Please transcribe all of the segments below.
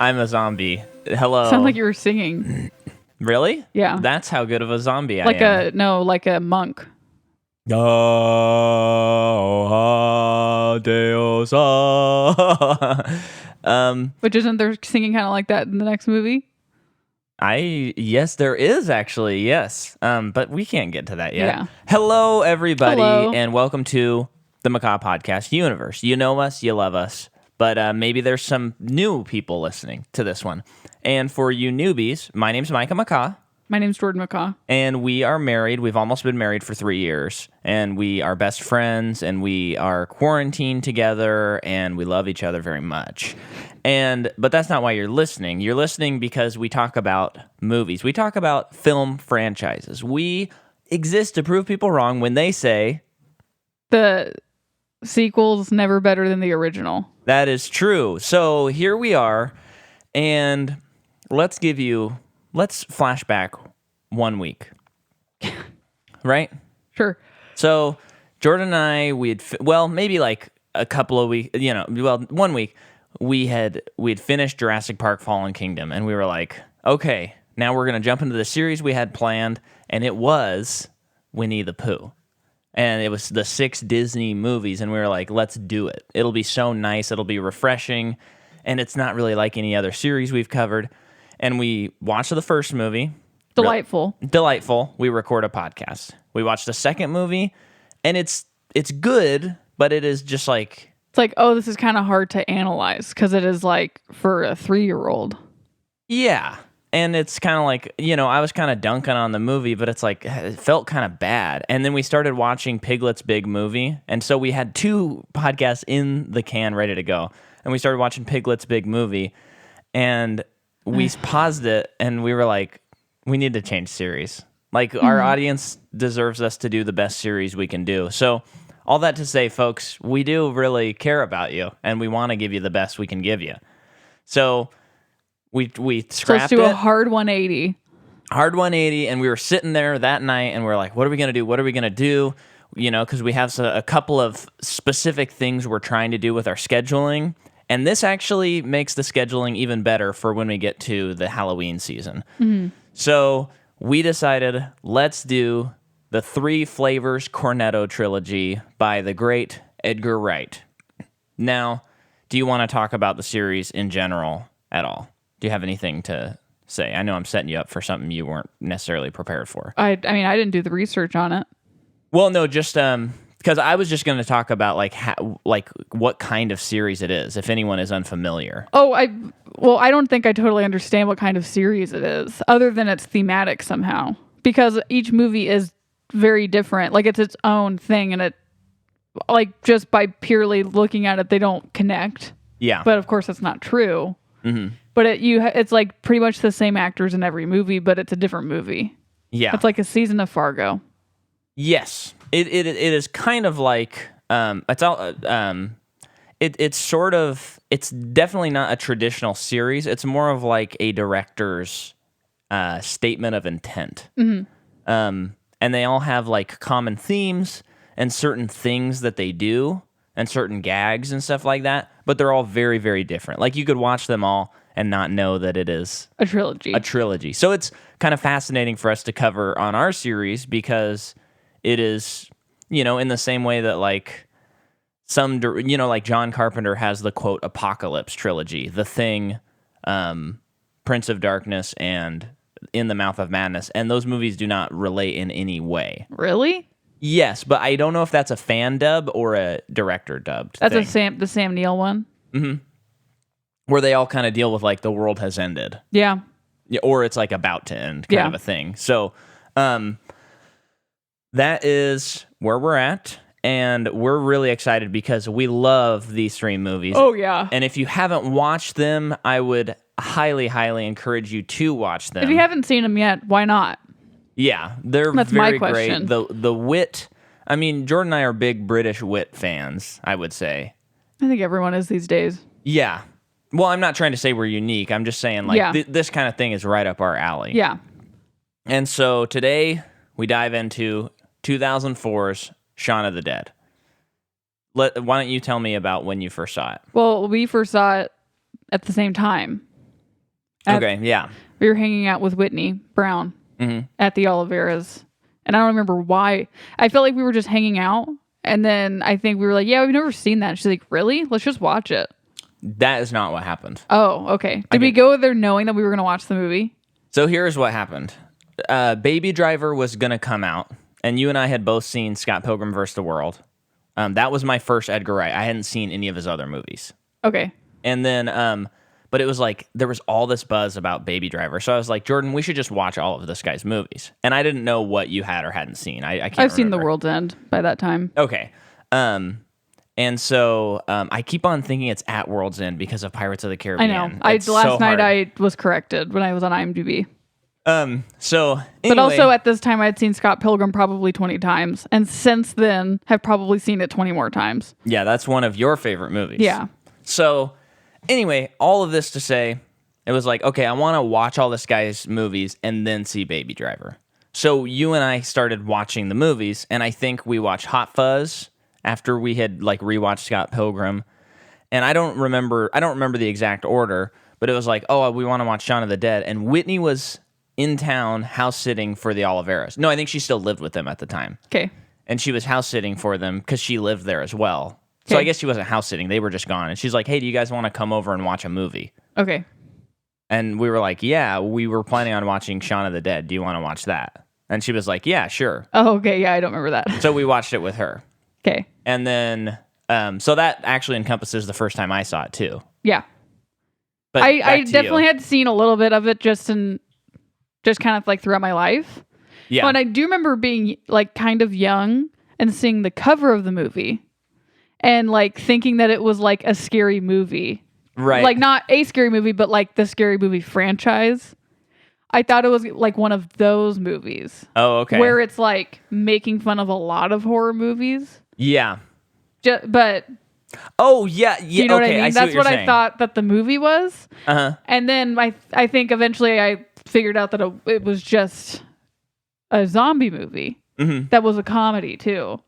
I'm a zombie. Hello. Sound like you were singing. Really? Yeah. That's how good of a zombie I Like am. like a monk. Deus. Which isn't there singing kind of like that in the next movie? Yes, there is actually, yes. But we can't get to that yet. Yeah. Hello, everybody, Hello. and welcome to the Macaw Podcast universe. You know us, you love us, but maybe there's some new people listening to this one. And for you newbies, my name's Micah Macaw. My name's Jordan McCaw. And we are married. We've almost been married for 3 years. And we are best friends, and we are quarantined together, and we love each other very much. But that's not why you're listening. You're listening because we talk about movies. We talk about film franchises. We exist to prove people wrong when they say The sequel's never better than the original. that is true. So here we are, and let's flash back 1 week. Right? Sure. So Jordan and I, maybe like a couple of weeks, 1 week, we'd finished Jurassic Park Fallen Kingdom, and we were like, okay, now we're going to jump into the series we had planned, and it was Winnie the Pooh. And it was the 6 Disney movies, and we were like, let's do it. It'll be so nice, it'll be refreshing, and it's not really like any other series we've covered. And we watched the first movie. Delightful. Delightful. We record a podcast. We watched the second movie, and it's good, but it is just like... It's like, oh, this is kind of hard to analyze because it is like for a 3-year-old. Yeah. And it's kind of like, I was kind of dunking on the movie, but it's like, it felt kind of bad. And then we started watching Piglet's Big Movie. And so we had 2 podcasts in the can ready to go. And we started watching Piglet's Big Movie. And we paused it, and we were like, we need to change series. Like, our audience deserves us to do the best series we can do. So all that to say, folks, we do really care about you, and we want to give you the best we can give you. So we scrapped So let's do a hard 180. Hard 180, and we were sitting there that night, and we are like, what are we going to do? What are we going to do? Because we have a couple of specific things we're trying to do with our scheduling. And this actually makes the scheduling even better for when we get to the Halloween season. Mm-hmm. So we decided, let's do the 3 Flavors Cornetto trilogy by the great Edgar Wright. Now, do you want to talk about the series in general at all? Do you have anything to say? I know I'm setting you up for something you weren't necessarily prepared for. I mean, I didn't do the research on it. Well, no, just because I was just going to talk about like what kind of series it is, if anyone is unfamiliar. Oh, I don't think I totally understand what kind of series it is, other than it's thematic somehow. Because each movie is very different. Like, it's its own thing, and it, like, just by purely looking at it, they don't connect. Yeah. But of course, that's not true. Mm-hmm. But it's like pretty much the same actors in every movie, but it's a different movie. Yeah. It's like a season of Fargo. Yes. It is kind of like it's definitely not a traditional series. It's more of like a director's statement of intent. Mm-hmm. And they all have like common themes and certain things that they do and certain gags and stuff like that, but they're all very, very different. Like, you could watch them all and not know that it is a trilogy. So it's kind of fascinating for us to cover on our series because it is, in the same way that like like John Carpenter has the quote Apocalypse trilogy, The Thing, Prince of Darkness, and In the Mouth of Madness, and those movies do not relate in any way. Really? Yes, but I don't know if that's a fan dub or a director dubbed. That's the Sam Neill one. Mm-hmm. Where they all kind of deal with like the world has ended. Yeah. Or it's like about to end kind of a thing. So that is where we're at. And we're really excited because we love these 3 movies. Oh, yeah. And if you haven't watched them, I would highly, highly encourage you to watch them. If you haven't seen them yet, why not? Yeah, they're That's very my question. great. The wit, I mean, Jordan and I are big British wit fans, I would say. I think everyone is these days. Yeah. Well, I'm not trying to say we're unique. I'm just saying, like, this kind of thing is right up our alley. Yeah. And so today we dive into 2004's Shaun of the Dead. Why don't you tell me about when you first saw it? Well, we first saw it at the same time. Okay, yeah. We were hanging out with Whitney Brown at the Oliveras. And I don't remember why. I felt like we were just hanging out. And then I think we were like, yeah, we've never seen that. And she's like, really? Let's just watch it. That is not what happened. Oh, okay. Did we go there knowing that we were going to watch the movie? So here's what happened. Baby Driver was going to come out. And you and I had both seen Scott Pilgrim vs. the World. That was my first Edgar Wright. I hadn't seen any of his other movies. Okay. And then, but it was like, there was all this buzz about Baby Driver. So I was like, Jordan, we should just watch all of this guy's movies. And I didn't know what you had or hadn't seen. I can't I've seen remember. The World's End by that time. Okay. And so I keep on thinking it's at World's End because of Pirates of the Caribbean. I know. Last night I was corrected when I was on IMDb. So anyway. But also at this time I'd seen Scott Pilgrim probably 20 times. And since then have probably seen it 20 more times. Yeah, that's one of your favorite movies. Yeah. So anyway, all of this to say, it was like, okay, I want to watch all this guy's movies and then see Baby Driver. So you and I started watching the movies, and I think we watched Hot Fuzz after we had like rewatched Scott Pilgrim. And I don't remember the exact order, but it was like, oh, we want to watch Shaun of the Dead. And Whitney was in town house sitting for the Oliveras. No, I think she still lived with them at the time. Okay. And she was house sitting for them because she lived there as well. So I guess she wasn't house sitting. They were just gone. And she's like, hey, do you guys want to come over and watch a movie? Okay. And we were like, yeah, we were planning on watching Shaun of the Dead. Do you want to watch that? And she was like, yeah, sure. Oh, okay. Yeah, I don't remember that. So we watched it with her. Okay. And then, so that actually encompasses the first time I saw it too. Yeah. But I definitely had seen a little bit of it just kind of like throughout my life. Yeah. Oh, and I do remember being like kind of young and seeing the cover of the movie and like thinking that it was like a scary movie. Right. Like not a scary movie, but like the scary movie franchise. I thought it was like one of those movies. Oh, okay. Where it's like making fun of a lot of horror movies. Yeah. But oh, yeah. Yeah. you know okay, what I mean? That's what I thought that the movie was. Uh-huh. And then I think eventually I figured out that it was just a zombie movie that was a comedy too.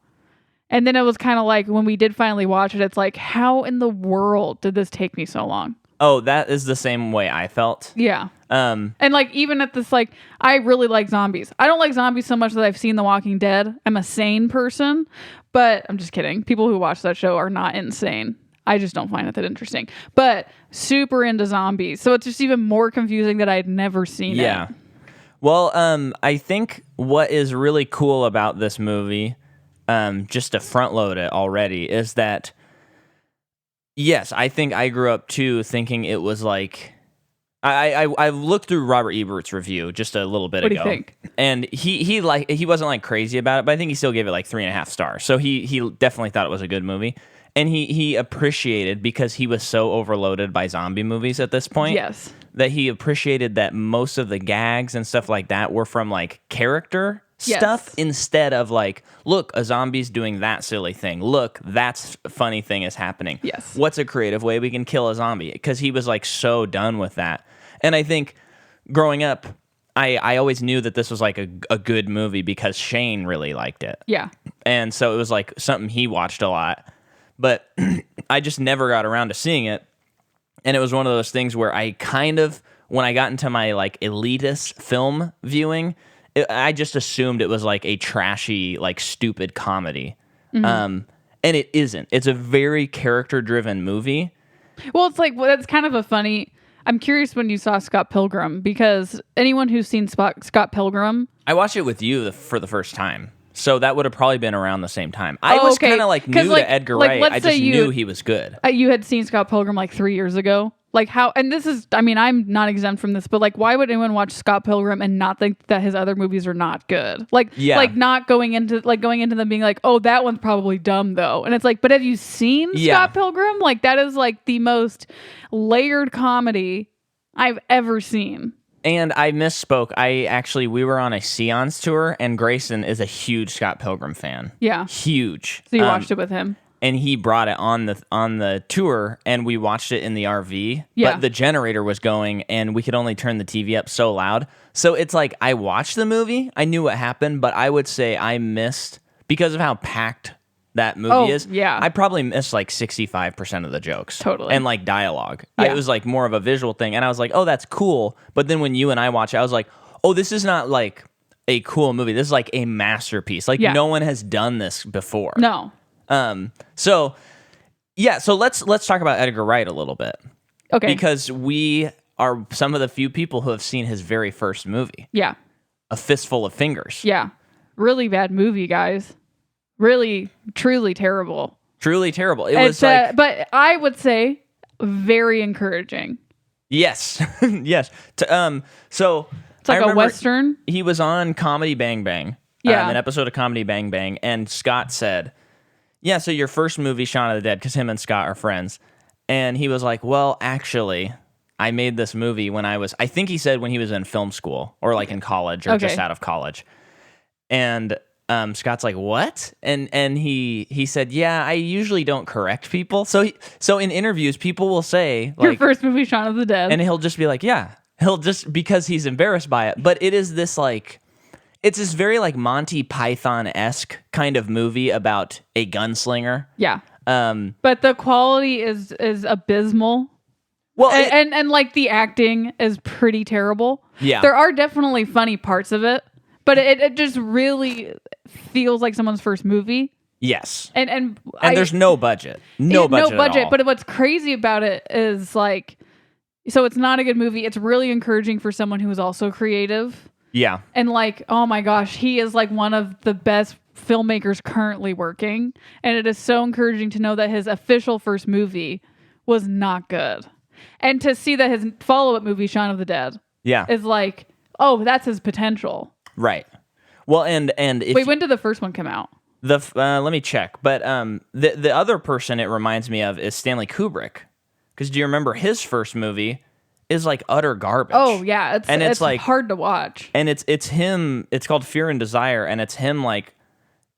And then it was kind of like when we did finally watch it, it's like, how in the world did this take me so long? Oh, that is the same way I felt. Yeah. And like even at this, like I really like zombies. I don't like zombies so much that I've seen The Walking Dead. I'm a sane person, but I'm just kidding. People who watch that show are not insane. I just don't find it that interesting. But super into zombies. So it's just even more confusing that I'd never seen it. Yeah. Well, I think what is really cool about this movie, just to front load it already, is that, yes, I think I grew up too thinking it was like, I looked through Robert Ebert's review just a little bit ago. What do you think? And he wasn't like crazy about it, but I think he still gave it like 3.5 stars. So he definitely thought it was a good movie. And he appreciated, because he was so overloaded by zombie movies at this point. Yes. That he appreciated that most of the gags and stuff like that were from like character stuff instead of like, look, a zombie's doing that silly thing. Look, that's funny thing is happening. Yes. What's a creative way we can kill a zombie? Because he was like so done with that. And I think growing up, I always knew that this was like a good movie because Shane really liked it. Yeah. And so it was like something he watched a lot. But I just never got around to seeing it. And it was one of those things where I kind of, when I got into my like elitist film viewing, I just assumed it was like a trashy, like stupid comedy. And it isn't. It's a very character-driven movie. Well, it's like, that's kind of a funny... I'm curious when you saw Scott Pilgrim, because anyone who's seen Scott Pilgrim... I watched it with you for the first time. So that would have probably been around the same time. I was kind of like new to Edgar Wright. I just knew he was good. You had seen Scott Pilgrim like 3 years ago. Like how, and this is, I mean, I'm not exempt from this, but like, why would anyone watch Scott Pilgrim and not think that his other movies are not good? Like, like not going into them being like, oh, that one's probably dumb though. And it's like, but have you seen Scott Pilgrim? Like that is like the most layered comedy I've ever seen. And I misspoke. We were on a Seance tour, and Grayson is a huge Scott Pilgrim fan. Yeah. Huge. So you watched it with him? And he brought it on the tour, and we watched it in the RV. Yeah. But the generator was going, and we could only turn the TV up so loud. So it's like, I watched the movie, I knew what happened, but I would say I missed, because of how packed that movie is, yeah. I probably missed like 65% of the jokes. Totally. And like dialogue. Yeah. It was like more of a visual thing. And I was like, oh, that's cool. But then when you and I watch it, I was like, oh, this is not like a cool movie. This is like a masterpiece. Like no one has done this before. No. So let's talk about Edgar Wright a little bit. Okay. Because we are some of the few people who have seen his very first movie. Yeah. A Fistful of Fingers. Yeah. Really bad movie, guys. Really, truly terrible. Truly terrible. It was like, but I would say very encouraging. yes, yes. So It's like a Western. He was on Comedy Bang Bang. Yeah. An episode of Comedy Bang Bang, and Scott said, "Yeah, so your first movie, Shaun of the Dead," because him and Scott are friends, and he was like, "Well, actually, I made this movie when I think he said when he was in film school or like in college or just out of college," and Scott's like, "What?" And he said, "Yeah, I usually don't correct people. So in interviews, people will say like Your first movie, Shaun of the Dead, and he'll just be like, yeah, he'll just because he's embarrassed by it. But it is this like, it's this very like Monty Python-esque kind of movie about a gunslinger. Yeah. But the quality is abysmal. Well, and like the acting is pretty terrible. Yeah. There are definitely funny parts of it, but it just really feels like someone's first movie. Yes. And there's no budget. No budget. At all. But what's crazy about it is like, so it's not a good movie. It's really encouraging for someone who is also creative. Yeah. And like, oh my gosh, he is like one of the best filmmakers currently working. And it is so encouraging to know that his official first movie was not good. And to see that his follow-up movie, Shaun of the Dead, is like, oh, that's his potential. Right. Well, and if wait, when did the first one come out? let me check. But the other person it reminds me of is Stanley Kubrick. Because do you remember his first movie is like utter garbage? Oh yeah, it's like hard to watch. And it's him. It's called Fear and Desire, and it's him like,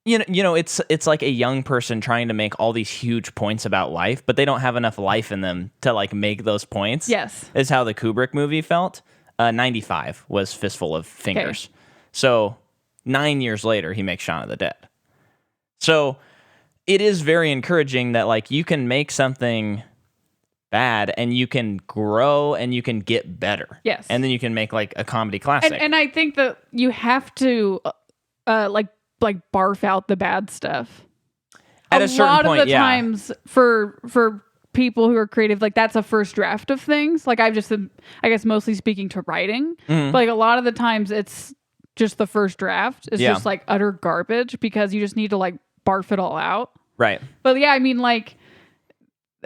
you know, it's like a young person trying to make all these huge points about life, but they don't have enough life in them to like make those points. Yes, is how the Kubrick movie felt. 95 was Fistful of Fingers. Okay. So 9 years later, he makes Shaun of the Dead. So it is very encouraging that like you can make something bad and you can grow and you can get better. Yes. And then you can make like a comedy classic. And I think that you have to like barf out the bad stuff. At a certain point, a lot of the times for people who are creative, like that's a first draft of things. Like I've just been, I guess, mostly speaking to writing. Mm-hmm. But like a lot of the times it's just the first draft is just like utter garbage because you just need to like barf it all out. Right. But yeah, I mean like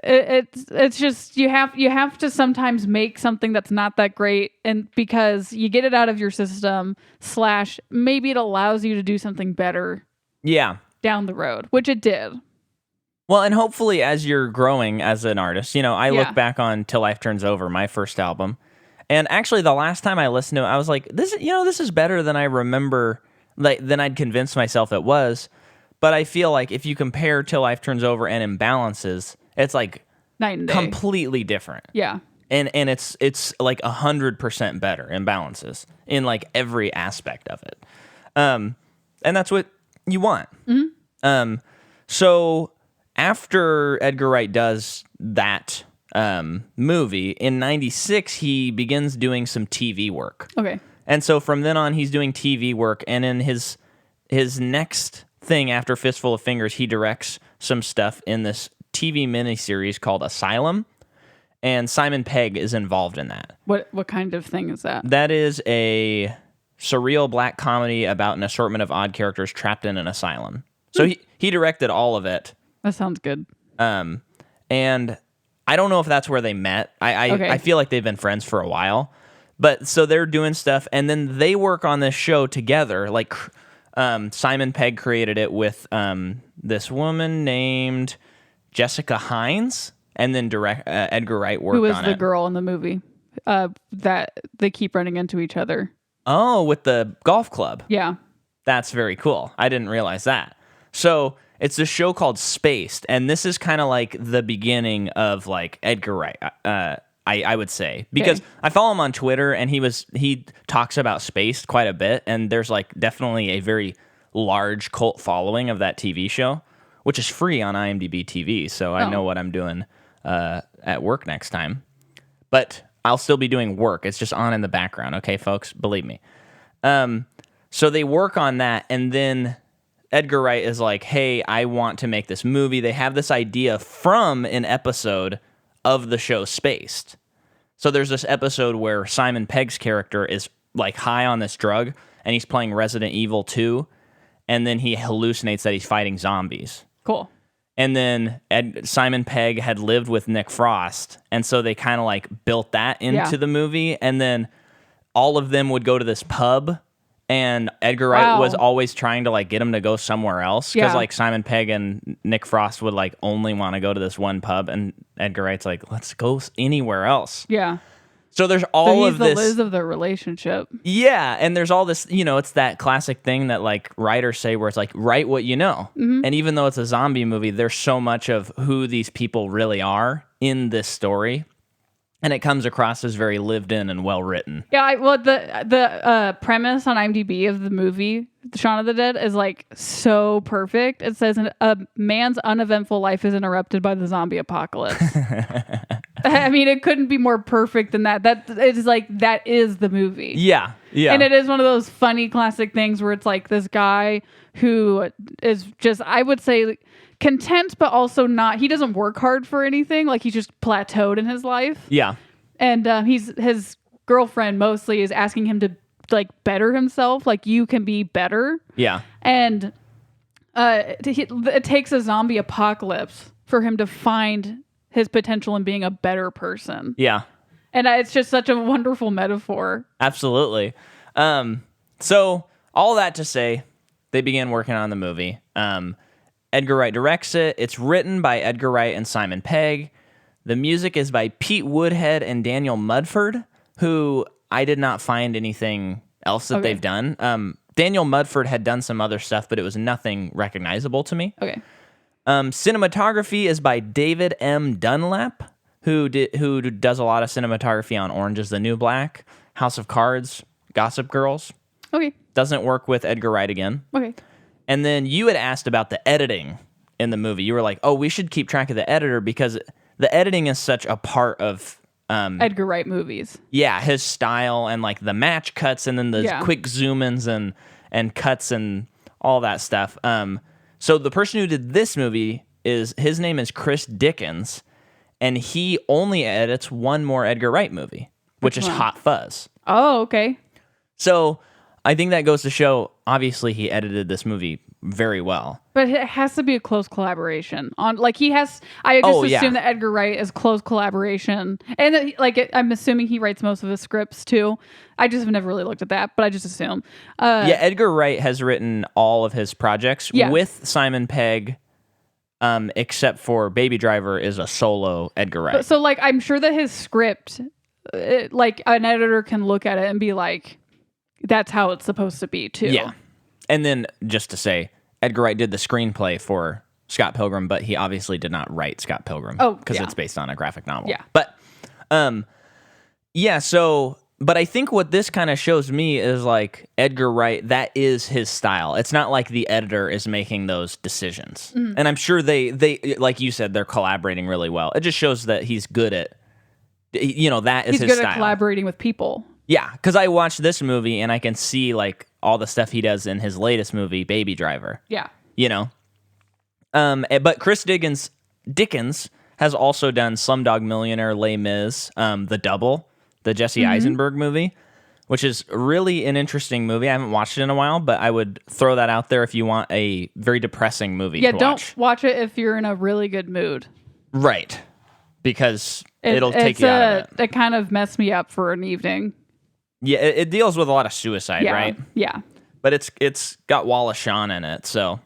it's just you have to sometimes make something that's not that great, and because you get it out of your system / maybe it allows you to do something better. Yeah. Down the road, which it did. Well, and hopefully as you're growing as an artist, you know, I look back on Till Life Turns Over, my first album. And actually the last time I listened to it, I was like, this is better than I remember, like than I'd convinced myself it was. But I feel like if you compare Till Life Turns Over and Imbalances, it's like night and day. Completely different. Yeah. And it's like 100% better Imbalances in like every aspect of it. And that's what you want. Mm-hmm. So after Edgar Wright does that movie, in 96, he begins doing some TV work. Okay. And so from then on, he's doing TV work. And in his next thing after Fistful of Fingers, he directs some stuff in this TV miniseries called Asylum. And Simon Pegg is involved in that. What kind of thing is that? That is a surreal black comedy about an assortment of odd characters trapped in an asylum. So he directed all of it. That sounds good. And I don't know if that's where they met. I feel like they've been friends for a while. But so they're doing stuff, and then they work on this show together. Like Simon Pegg created it with this woman named Jessica Hines, and then Edgar Wright worked on it. Who is the girl in the movie that they keep running into each other? Oh, with the golf club. Yeah. That's very cool. I didn't realize that. So it's a show called Spaced, and this is kind of like the beginning of like Edgar Wright, I would say, because I follow him on Twitter, and he talks about Spaced quite a bit, and there's like definitely a very large cult following of that TV show, which is free on IMDb TV, so I know what I'm doing at work next time. But I'll still be doing work. It's just on in the background, okay, folks? Believe me. So they work on that, and then Edgar Wright is like, hey, I want to make this movie. They have this idea from an episode of the show Spaced. So there's this episode where Simon Pegg's character is like high on this drug, and he's playing Resident Evil 2, and then he hallucinates that he's fighting zombies. Cool. And then Simon Pegg had lived with Nick Frost, and so they kind of like built that into the movie, and then all of them would go to this pub, and Edgar Wright was always trying to like get him to go somewhere else, because like Simon Pegg and Nick Frost would like only want to go to this one pub, and Edgar Wright's like, let's go anywhere else. Yeah. So there's all of this. He's the Liz of their relationship. Yeah, and there's all this, it's that classic thing that like writers say where it's like, write what you know. Mm-hmm. And even though it's a zombie movie, there's so much of who these people really are in this story. And it comes across as very lived in and well written. Yeah, the premise on IMDb of the movie Shaun of the Dead is like so perfect. It says a man's uneventful life is interrupted by the zombie apocalypse. I mean, it couldn't be more perfect than that. That is the movie. Yeah, yeah. And it is one of those funny classic things where it's like this guy who is just, I would say, content, but also not. He doesn't work hard for anything. Like, he's just plateaued in his life. Yeah. And his girlfriend mostly is asking him to like better himself. Like, you can be better. Yeah. And it takes a zombie apocalypse for him to find his potential in being a better person. Yeah. And it's just such a wonderful metaphor. Absolutely. So all that to say, they began working on the movie. Edgar Wright directs it. It's written by Edgar Wright and Simon Pegg. The music is by Pete Woodhead and Daniel Mudford, who I did not find anything else that they've done. Daniel Mudford had done some other stuff, but it was nothing recognizable to me. Okay. Cinematography is by David M. Dunlap, who does a lot of cinematography on Orange is the New Black, House of Cards, Gossip Girls. Okay. Doesn't work with Edgar Wright again. Okay. And then you had asked about the editing in the movie. You were like, oh, we should keep track of the editor because the editing is such a part of Edgar Wright movies. Yeah, his style and like the match cuts and then the quick zoom-ins and cuts and all that stuff. So the person who did this movie his name is Chris Dickens, and he only edits one more Edgar Wright movie, which is Hot Fuzz. Oh, okay. So I think that goes to show, obviously, he edited this movie very well. But it has to be a close collaboration. I just assume that Edgar Wright is close collaboration. And I'm assuming he writes most of his scripts too. I just have never really looked at that, but I just assume. Edgar Wright has written all of his projects with Simon Pegg, except for Baby Driver is a solo Edgar Wright. So I'm sure that his script, an editor can look at it and be like, that's how it's supposed to be too. Yeah. And then just to say, Edgar Wright did the screenplay for Scott Pilgrim, but he obviously did not write Scott Pilgrim because it's based on a graphic novel. Yeah. But but I think what this kind of shows me is like Edgar Wright, that is his style. It's not like the editor is making those decisions. Mm-hmm. And I'm sure they like you said, they're collaborating really well. It just shows that he's good at that is his style. He's good at collaborating with people. Yeah, because I watched this movie and I can see like all the stuff he does in his latest movie, Baby Driver. Yeah. But Chris Dickens has also done Slumdog Millionaire, Les Mis, The Double, the Jesse Eisenberg movie, which is really an interesting movie. I haven't watched it in a while, but I would throw that out there if you want a very depressing movie to watch. Yeah, don't watch it if you're in a really good mood. Right. Because it'll take you out of it. It kind of messed me up for an evening. Yeah, it deals with a lot of suicide, right? Yeah. But it's got Wallace Shawn in it, so,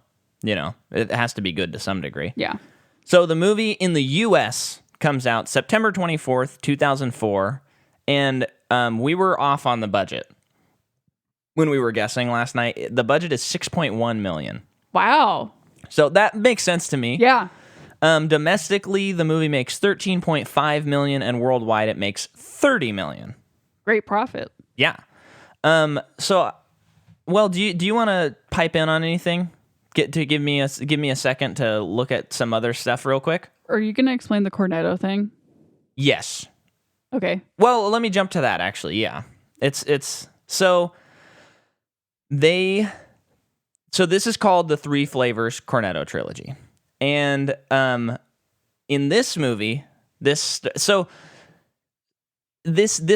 it has to be good to some degree. Yeah. So the movie in the U.S. comes out September 24th, 2004, and we were off on the budget when we were guessing last night. The budget is $6.1 million. Wow. So that makes sense to me. Yeah. Domestically, the movie makes $13.5 million, and worldwide it makes $30 million. Great profit. Yeah. Do you want to pipe in on anything give me a second to look at some other stuff real quick? Are you going to explain the cornetto thing? Yes. Okay. Well, let me jump to that actually. Yeah. It's so this is called the Three Flavors Cornetto Trilogy. And in this movie, this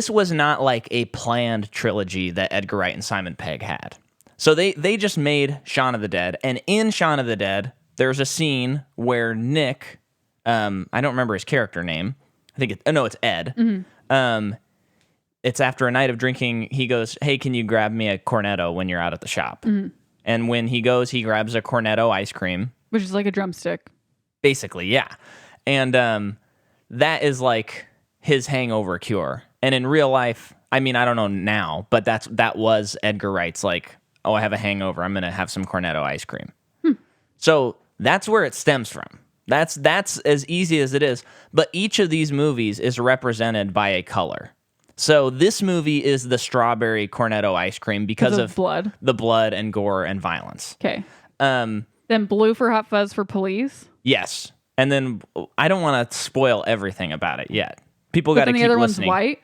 was not like a planned trilogy that Edgar Wright and Simon Pegg had. So they just made Shaun of the Dead, and in Shaun of the Dead, there's a scene where Nick, I don't remember his character name. I think it's Ed. Mm-hmm. It's after a night of drinking. He goes, "Hey, can you grab me a cornetto when you're out at the shop?" Mm-hmm. And when he goes, he grabs a cornetto ice cream, which is like a drumstick, basically. Yeah, and that is like his hangover cure. And in real life, I mean, I don't know now, but that was Edgar Wright's like, oh, I have a hangover, I'm gonna have some cornetto ice cream. So that's where it stems from. That's as easy as it is. But each of these movies is represented by a color. So this movie is the strawberry cornetto ice cream because of blood, the blood and gore and violence. Okay. Then blue for Hot Fuzz for police. Yes, and then I don't want to spoil everything about it yet. People got to keep the other listening. One's white.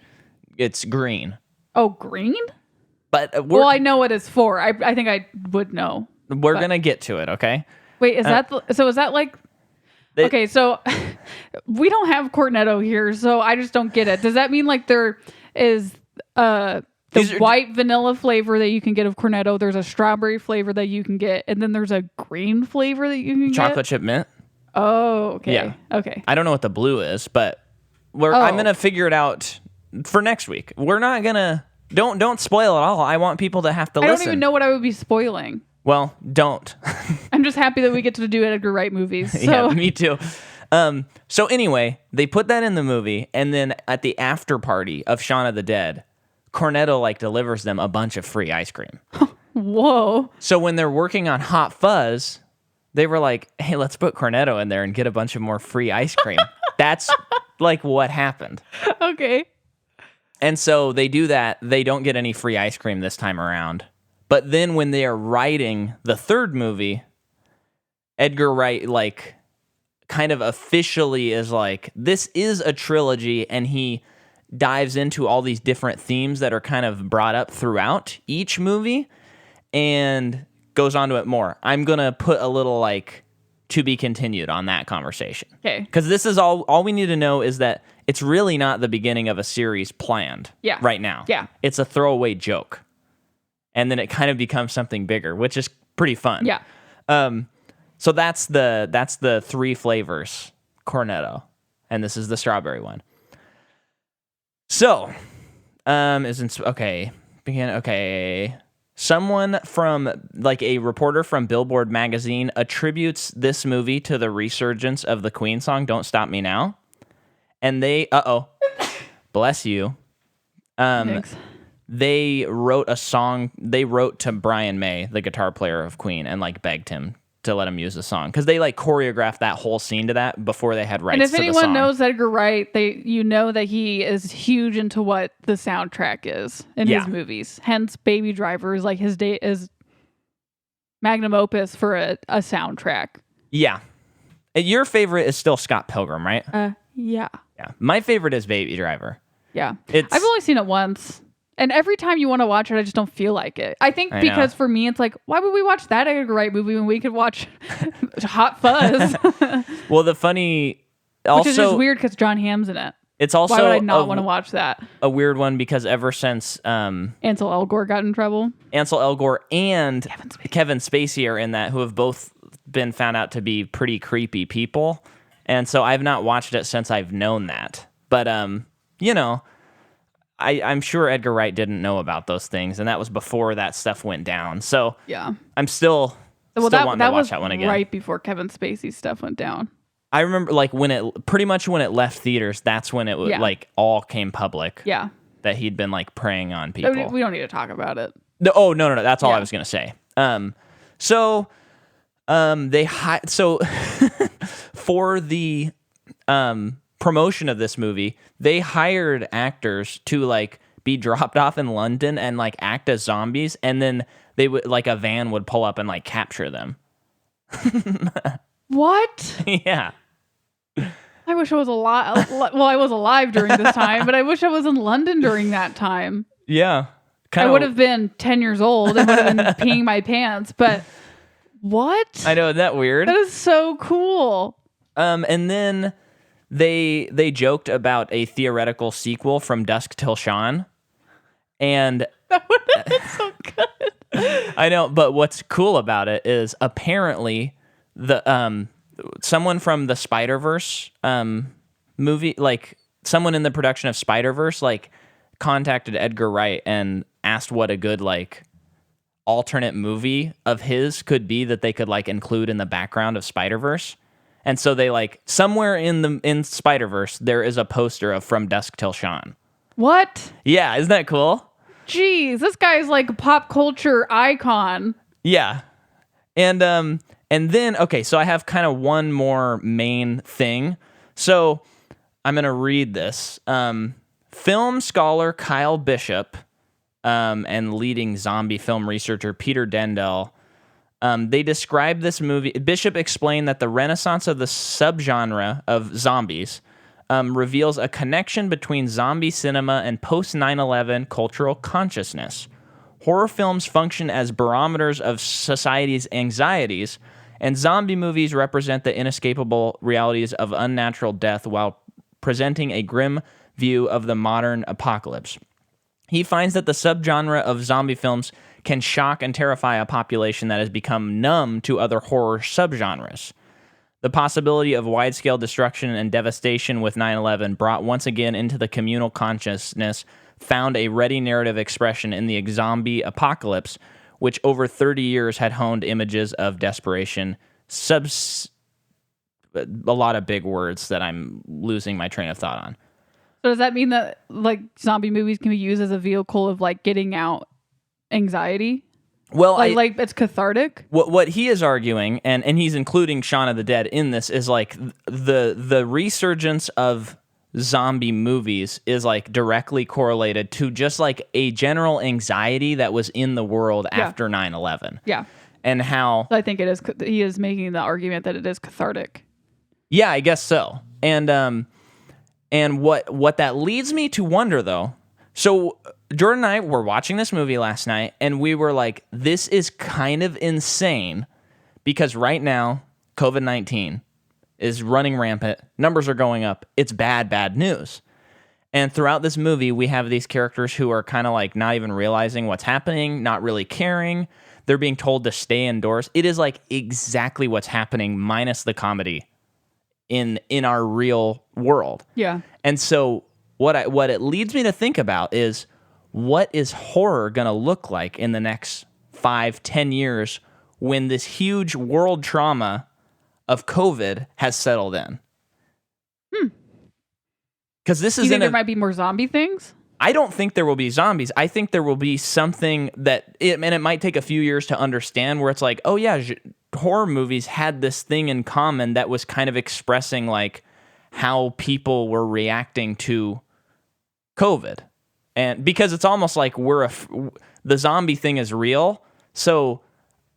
It's green. Oh, green. But I know what it's for. I think I would know. We're gonna get to it. Okay. Wait, is that like? Okay, so we don't have cornetto here, so I just don't get it. Does that mean like there is the white vanilla flavor that you can get of cornetto? There's a strawberry flavor that you can get, and then there's a green flavor that you can get. Chocolate chip mint. Oh, okay. Yeah. Okay. I don't know what the blue is, but I'm gonna figure it out for next week. We're not gonna. Don't spoil it all. I want people to have to listen. I don't even know what I would be spoiling. Well, don't. I'm just happy that we get to do Edgar Wright movies. So. Yeah, me too. So anyway, they put that in the movie, and then at the after party of Shaun of the Dead, Cornetto like delivers them a bunch of free ice cream. Whoa. So when they're working on Hot Fuzz, they were like, hey, let's put Cornetto in there and get a bunch of more free ice cream. That's like what happened. Okay. And so they do that. They don't get any free ice cream this time around. But then when they are writing the third movie, Edgar Wright like kind of officially is like, this is a trilogy, and he dives into all these different themes that are kind of brought up throughout each movie and goes on to it more. I'm going to put a little like to be continued on that conversation. Okay. Because this is all we need to know is that it's really not the beginning of a series planned right now. Yeah. It's a throwaway joke. And then it kind of becomes something bigger, which is pretty fun. Yeah. So that's the Three Flavors Cornetto, and this is the strawberry one. So, okay. Someone from like a reporter from Billboard magazine attributes this movie to the resurgence of the Queen song "Don't Stop Me Now," and they bless you. Thanks. They wrote a song. They wrote to Brian May, the guitar player of Queen, and like begged him to let him use the song because they like choreographed that whole scene to that before they had rights. And if to the anyone song. knows Edgar Wright, you know that he is huge into what the soundtrack is in his movies. Hence, Baby Driver is like his magnum opus for a soundtrack. Yeah, your favorite is still Scott Pilgrim, right? Yeah. Yeah, my favorite is Baby Driver. Yeah, I've only seen it once. And every time you want to watch it, I just don't feel like it. I think because for me, it's like, why would we watch that Edgar Wright movie when we could watch Hot Fuzz? Well, the funny... Also, which is just weird because John Hamm's in it. It's also... Why would I not want to watch that? A weird one because ever since... Ansel Elgort got in trouble. Ansel Elgort and Kevin Spacey are in that, who have both been found out to be pretty creepy people. And so I've not watched it since I've known that. But, you know... I'm sure Edgar Wright didn't know about those things, and that was before that stuff went down. So yeah, I'm still wanting to watch that one again. Right before Kevin Spacey's stuff went down. I remember like when it left theaters. That's when it like all came public. Yeah, that he'd been like preying on people. We don't need to talk about it. No, that's all I was gonna say. So for the promotion of this movie, they hired actors to like be dropped off in London and like act as zombies, and then they would like a van would pull up and like capture them, What? Yeah. I wish I was alive. Well, I was alive during this time, but I wish I was in London during that time. Yeah. I would have been 10 years old and would have been peeing my pants, but what? I know, isn't that weird? That is so cool. And then they joked about a theoretical sequel from Dusk Till Shaun. And That would have been so good. I know, but what's cool about it is apparently the someone from the Spider-Verse movie, like someone in the production of Spider-Verse, like contacted Edgar Wright and asked what a good like alternate movie of his could be that they could like include in the background of Spider-Verse. And so they like somewhere in Spider-Verse there is a poster of From Dusk Till Shaun. What? Yeah, isn't that cool? Jeez, this guy's like a pop culture icon. Yeah. And then okay, so I have kind of one more main thing. So I'm going to read this. Film scholar Kyle Bishop and leading zombie film researcher Peter Dendell, they described this movie. Bishop explained that the renaissance of the subgenre of zombies reveals a connection between zombie cinema and post 9/11 cultural consciousness. Horror films function as barometers of society's anxieties, and zombie movies represent the inescapable realities of unnatural death while presenting a grim view of the modern apocalypse. He finds that the subgenre of zombie films can shock and terrify a population that has become numb to other horror subgenres. The possibility of wide-scale destruction and devastation with 9/11 brought once again into the communal consciousness found a ready narrative expression in the zombie apocalypse, which over 30 years had honed images of desperation, a lot of big words that I'm losing my train of thought on. So does that mean that like zombie movies can be used as a vehicle of like getting out anxiety? Well, like it's cathartic. What he is arguing, and he's including Shaun of the Dead in this, is like the resurgence of zombie movies is like directly correlated to just like a general anxiety that was in the world after 9/11. Yeah. And how I think it is. He is making the argument that it is cathartic. Yeah, I guess so. And what that leads me to wonder though. So Jordan and I were watching this movie last night, and we were like, this is kind of insane because right now, COVID-19 is running rampant. Numbers are going up. It's bad news. And throughout this movie, we have these characters who are kind of like not even realizing what's happening, not really caring. They're being told to stay indoors. It is like exactly what's happening minus the comedy in our real world. Yeah. And so what it leads me to think about is, what is horror going to look like in the next 5-10 years when this huge world trauma of COVID has settled in? Because this is you think there might be more zombie things? I don't think there will be zombies. I think there will be something that it might take a few years to understand, where it's like, oh yeah, horror movies had this thing in common that was kind of expressing like how people were reacting to COVID. And because it's almost like the zombie thing is real, so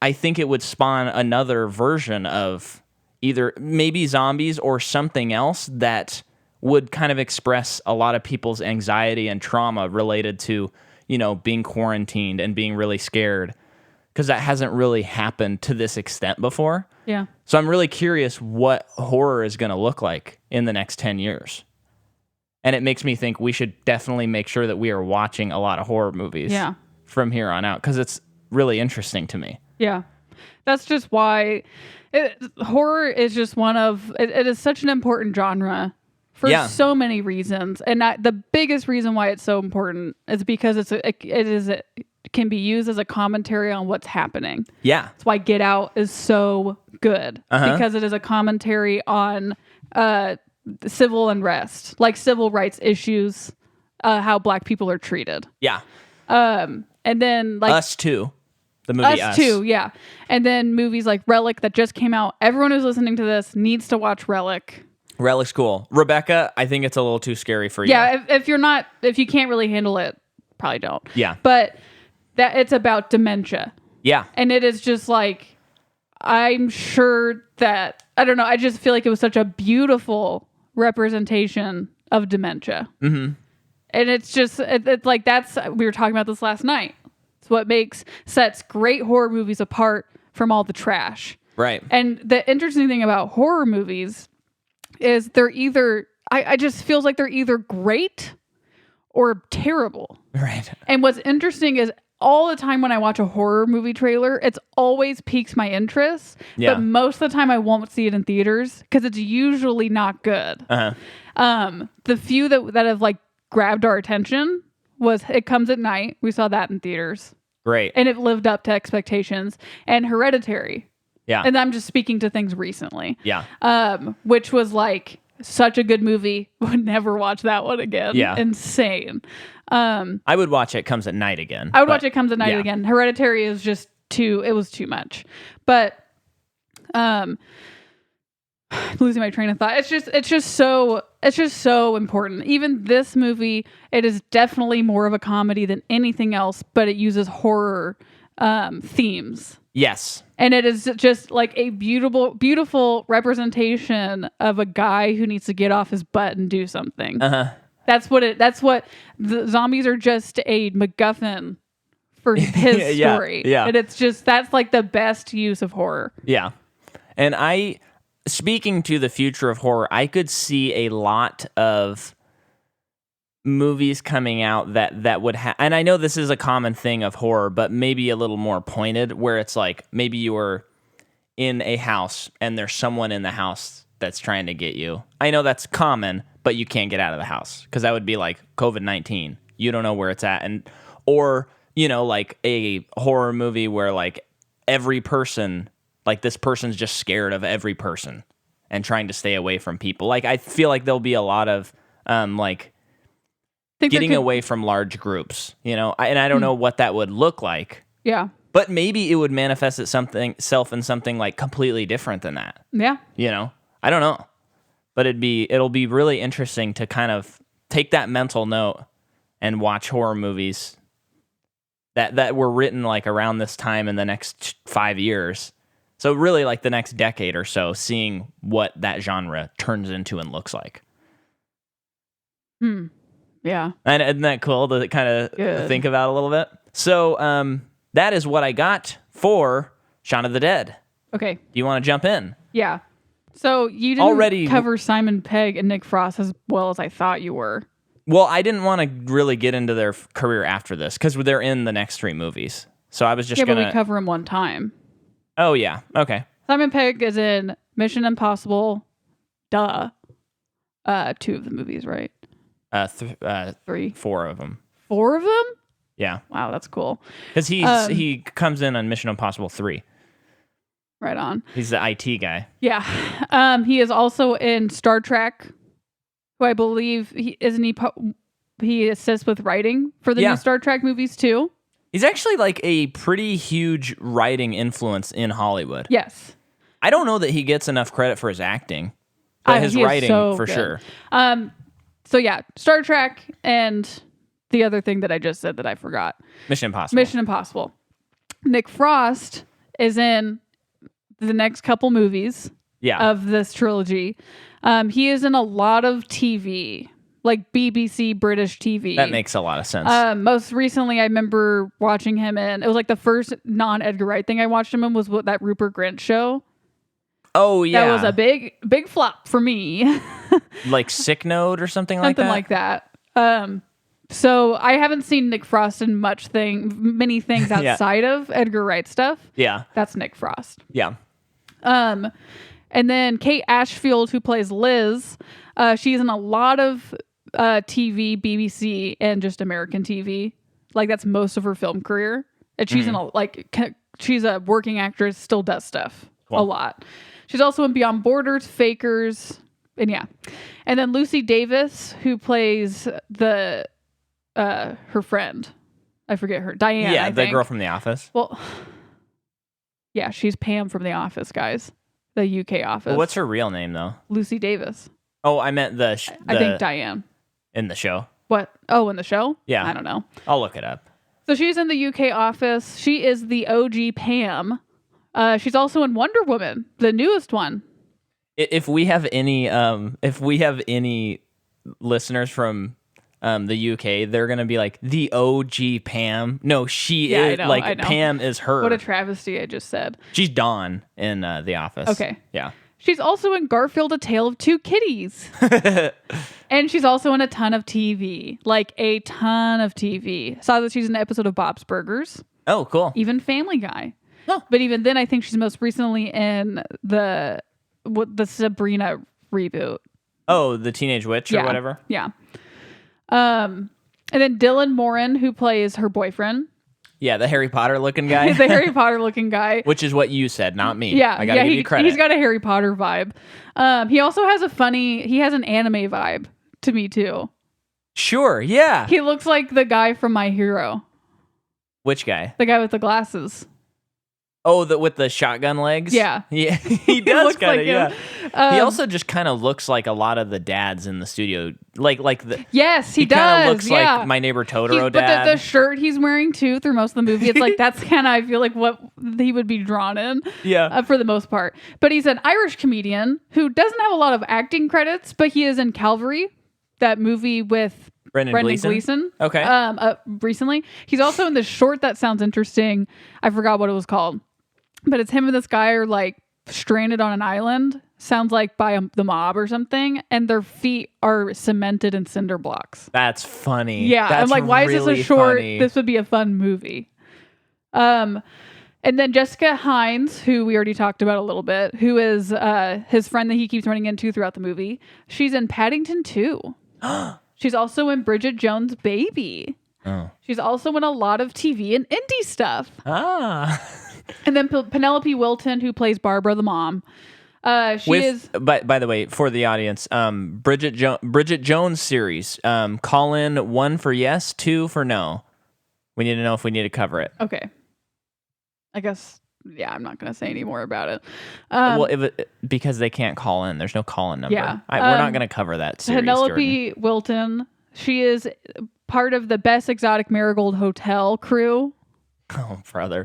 I think it would spawn another version of either maybe zombies or something else that would kind of express a lot of people's anxiety and trauma related to, being quarantined and being really scared, because that hasn't really happened to this extent before. Yeah. So I'm really curious what horror is going to look like in the next 10 years. And it makes me think we should definitely make sure that we are watching a lot of horror movies from here on out, because it's really interesting to me. Yeah. That's just why horror is just it is such an important genre for so many reasons. And the biggest reason why it's so important is because it can be used as a commentary on what's happening. Yeah. That's why Get Out is so good, because it is a commentary on civil unrest, like civil rights issues, how Black people are treated. Yeah. And then like Us Too. The movie Us. Too, yeah. And then movies like Relic that just came out. Everyone who's listening to this needs to watch Relic. Relic's cool. Rebecca, I think it's a little too scary for you. Yeah, if you can't really handle it, probably don't. Yeah. But that it's about dementia. Yeah. And it is just like I'm sure that, I don't know, I just feel like it was such a beautiful representation of dementia. Mm-hmm. And it's just, it's like, we were talking about this last night. It's what sets great horror movies apart from all the trash. Right. And the interesting thing about horror movies is they're either, I just feels like they're either great or terrible. Right. And what's interesting is all the time when I watch a horror movie trailer, it's always piques my interest. Yeah. But most of the time I won't see it in theaters because it's usually not good. Uh-huh. The few that have like grabbed our attention was It Comes at Night. We saw that in theaters. Great. And it lived up to expectations. And Hereditary. Yeah. And I'm just speaking to things recently. Yeah. Which was like such a good movie. Would never watch that one again. Yeah. Insane. I would watch It Comes at Night again. I would watch It Comes at Night yeah. again. Hereditary is just it was too much. But losing my train of thought. It's just so important. Even this movie, it is definitely more of a comedy than anything else, but it uses horror themes. Yes. And it is just like a beautiful representation of a guy who needs to get off his butt and do something. Uh-huh. That's what the zombies are, just a MacGuffin for his Yeah, story. yeah. And that's like the best use of horror. Yeah. And speaking to the future of horror, I could see a lot of movies coming out that would have, and I know this is a common thing of horror, but maybe a little more pointed, where it's like maybe you were in a house and there's someone in the house that's trying to get you. I know that's common, but you can't get out of the house because that would be like COVID-19. You don't know where it's at. Or, like a horror movie where like every person, like this person's just scared of every person and trying to stay away from people. Like, I feel like there'll be a lot of getting away from large groups, and I don't know what that would look like. Yeah. But maybe it would manifest itself in something like completely different than that. Yeah. I don't know. But it'll be really interesting to kind of take that mental note and watch horror movies that were written like around this time in the next 5 years. So really like the next decade or so, seeing what that genre turns into and looks like. Yeah. And isn't that cool to kind of think about a little bit? So that is what I got for Shaun of the Dead. Okay. Do you want to jump in? Yeah. So you didn't cover Simon Pegg and Nick Frost as well as I thought you were. Well, I didn't want to really get into their career after this because they're in the next 3 movies. So I was just but we cover them one time. Oh, yeah. Okay. Simon Pegg is in Mission Impossible. 2 of the movies, right? 3, 4 of them. 4 of them? Yeah. Wow, that's cool. Because he comes in on Mission Impossible 3. Right on. He's the IT guy. Yeah. He is also in Star Trek, who I believe he assists with writing for the new Star Trek movies too. He's actually like a pretty huge writing influence in Hollywood. Yes. I don't know that he gets enough credit for his acting, but his writing for sure. So yeah, Star Trek and the other thing that I just said that I forgot. Mission Impossible. Nick Frost is in the next couple movies of this trilogy. He is in a lot of TV, like BBC British TV. That makes a lot of sense. Most recently, I remember watching him in, it was like the first non-Edgar Wright thing I watched him in was that Rupert Grint show. Oh, yeah. That was a big flop for me. Like Sick Note or something like that? Something like that. So I haven't seen Nick Frost in many things outside of Edgar Wright stuff. Yeah. That's Nick Frost. Yeah. And then Kate Ashfield, who plays Liz, she's in a lot of TV, BBC, and just American TV. Like that's most of her film career. And she's she's a working actress, still does stuff a lot. She's also in Beyond Borders, Fakers, and yeah. And then Lucy Davis, who plays her friend. I forget her. Diane, yeah, I the think. girl from The Office. Well, yeah, she's Pam from The Office, guys. The UK Office. Well, what's her real name, though? Lucy Davis. Oh, I meant I think Diane. In the show. What? Oh, in the show? Yeah. I don't know. I'll look it up. So she's in the UK Office. She is the OG Pam She's also in Wonder Woman, the newest one. If we have any listeners from the UK, they're gonna be like, the OG Pam. No, she is. I know. Pam is her. What a travesty I just said. She's Dawn in The Office. Okay. Yeah. She's also in Garfield: A Tale of Two Kitties. And she's also in a ton of TV. Like a ton of TV. Saw that she's in an episode of Bob's Burgers. Oh, cool. Even Family Guy. Huh. But even then, I think she's most recently in the Sabrina reboot. Oh, the Teenage Witch or whatever? Yeah. And then Dylan Moran, who plays her boyfriend. Yeah, the Harry Potter looking guy. The Harry Potter looking guy. Which is what you said, not me. Yeah. I gotta give you credit. He's got a Harry Potter vibe. He also has he has an anime vibe to me too. Sure, yeah. He looks like the guy from My Hero. Which guy? The guy with the glasses. Oh, with the shotgun legs? Yeah. Yeah, he does kind of, like yeah. He also just kind of looks like a lot of the dads in the studio. Yes, he does. kind of looks yeah. like My Neighbor Totoro dad. But the shirt he's wearing, too, through most of the movie, it's like, that's kind of, I feel like, what he would be drawn in. Yeah. For the most part. But he's an Irish comedian who doesn't have a lot of acting credits, but he is in Calvary, that movie with Brendan Gleeson. Okay. Recently. He's also in this short that sounds interesting. I forgot what it was called. But it's him and this guy are like stranded on an island. Sounds like by the mob or something. And their feet are cemented in cinder blocks. That's funny. Yeah. That's I'm like, why really is this a short? funny. This would be a fun movie. And then Jessica Hines, who we already talked about a little bit, who is his friend that he keeps running into throughout the movie. She's in Paddington 2. She's also in Bridget Jones' Baby. Oh. She's also in a lot of TV and indie stuff. Ah. And then Penelope Wilton, who plays Barbara the mom. By the way, for the audience, Bridget Jones series. Call in 1 for yes, 2 for no. We need to know if we need to cover it. Okay. I guess, yeah, I'm not going to say any more about it. Because they can't call in. There's no call-in number. Yeah. We're not going to cover that series, Penelope Jordan. Wilton, she is part of the Best Exotic Marigold Hotel crew. Oh, brother.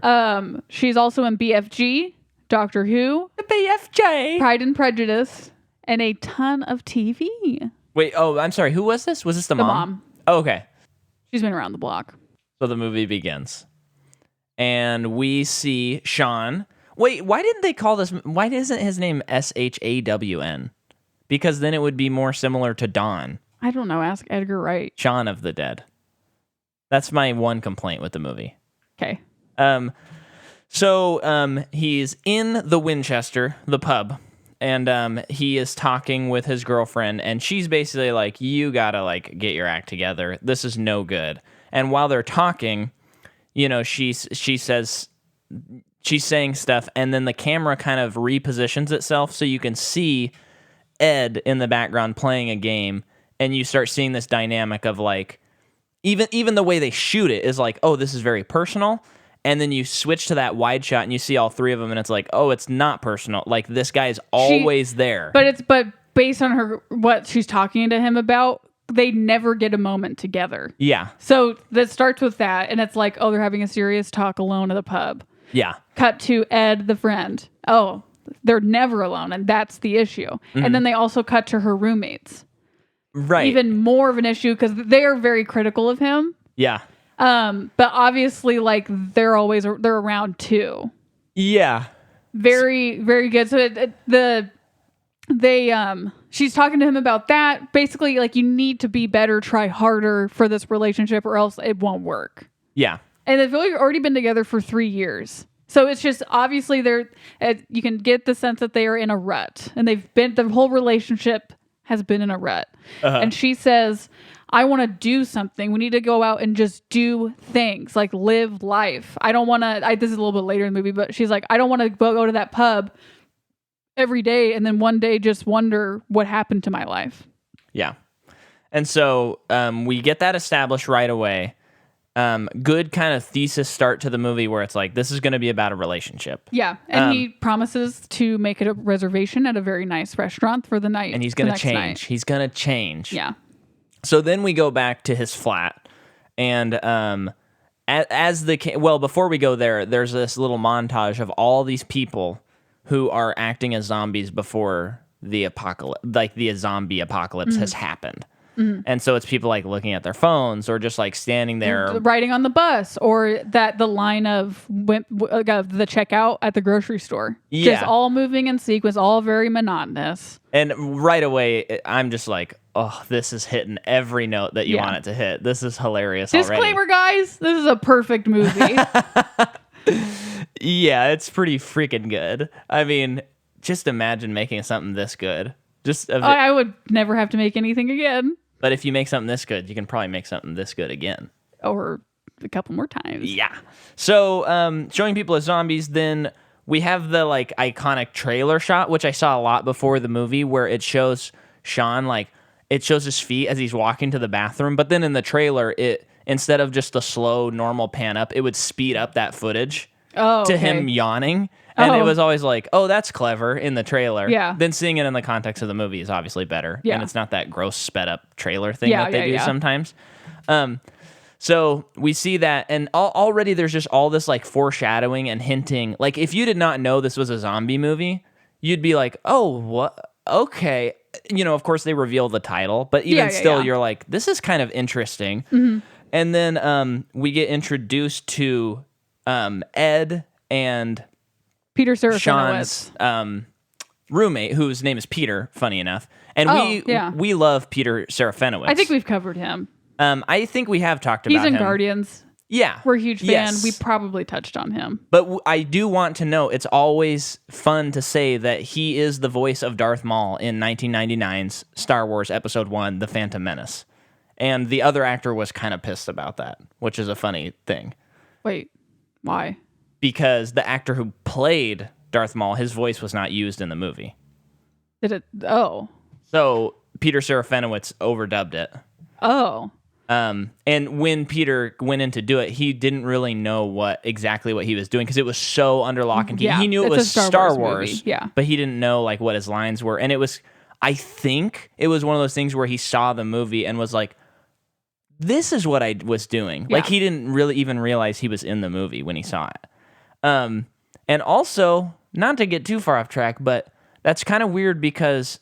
She's also in BFG, Doctor Who, BFJ, Pride and Prejudice, and a ton of TV. Wait, I'm sorry. Who was this? Was this the mom? Mom. Oh, okay. She's been around the block. So the movie begins. And we see Shaun. Wait, why didn't they call this? Why isn't his name Shawn? Because then it would be more similar to Dawn. I don't know. Ask Edgar Wright. Shaun of the Dead. That's my one complaint with the movie. Okay. So he's in the Winchester, the pub, and he is talking with his girlfriend, and she's basically like, you gotta like get your act together. This is no good. And while they're talking, she says, she's saying stuff, and then the camera kind of repositions itself so you can see Ed in the background playing a game, and you start seeing this dynamic of like, even the way they shoot it is like, oh, this is very personal. And then you switch to that wide shot and you see all three of them and it's like, oh, it's not personal. Like this guy is always there. But based on what she's talking to him about, they never get a moment together. Yeah. So that starts with that. And it's like, oh, they're having a serious talk alone at the pub. Yeah. Cut to Ed, the friend. Oh, they're never alone. And that's the issue. Mm-hmm. And then they also cut to her roommates. Right. Even more of an issue because they are very critical of him. Yeah. But obviously, like they're around too. Yeah. Very, very good. So she's talking to him about that. Basically, like you need to be better, try harder for this relationship, or else it won't work. Yeah. And they've already been together for 3 years. So it's just obviously you can get the sense that they are in a rut, and the whole relationship has been in a rut. Uh-huh. And she says, I want to do something. We need to go out and just do things, like live life. I don't want to, this is a little bit later in the movie, but she's like, I don't want to go to that pub every day and then one day just wonder what happened to my life. Yeah. And so we get that established right away. Good kind of thesis start to the movie where it's like, this is going to be about a relationship. Yeah. And he promises to make it a reservation at a very nice restaurant for the night. And he's going to change. He's going to change. Yeah. So then we go back to his flat, and before we go there, there's this little montage of all these people who are acting as zombies before the apocalypse, like the zombie apocalypse has happened. And so it's people like looking at their phones or just like standing there riding on the bus, or the line of the checkout at the grocery store. Yeah. Just all moving in sequence, all very monotonous. And right away, I'm just like, oh, this is hitting every note that you want it to hit. This is hilarious already. Disclaimer, guys, this is a perfect movie. Yeah, it's pretty freaking good. I mean, just imagine making something this good. I would never have to make anything again. But if you make something this good, you can probably make something this good again. Or a couple more times. Yeah. So, showing people as zombies, then we have the like iconic trailer shot, which I saw a lot before the movie, where it shows Shaun, like, it shows his feet as he's walking to the bathroom. But then in the trailer, instead of just a slow, normal pan up, it would speed up that footage to him yawning. And it was always like, oh, that's clever in the trailer. Yeah. Then seeing it in the context of the movie is obviously better. Yeah. And it's not that gross sped up trailer thing that they do sometimes. So we see that, and already there's just all this like foreshadowing and hinting. Like if you did not know this was a zombie movie, you'd be like, oh, what? Okay. You know, of course they reveal the title, but even still, you're like, this is kind of interesting. Mm-hmm. And then we get introduced to Ed and Peter Shaun's roommate, whose name is Peter, funny enough. And we love Peter Serafinowicz. I think we've covered him. I think we have talked about him. He's in Guardians. Yeah. We're a huge fan. We probably touched on him. But I do want to know, it's always fun to say that he is the voice of Darth Maul in 1999's Star Wars Episode 1, The Phantom Menace. And the other actor was kind of pissed about that, which is a funny thing. Wait, why? Because the actor who played Darth Maul, his voice was not used in the movie. Did it? Oh. So Peter Serafinowicz overdubbed it. Oh. And when Peter went in to do it, he didn't really know exactly what he was doing because it was so under lock and key. Yeah, he knew it was Star Wars, movie. But he didn't know like what his lines were. And I think it was one of those things where he saw the movie and was like, this is what I was doing. Yeah. Like he didn't really even realize he was in the movie when he saw it. And also, not to get too far off track, but that's kind of weird because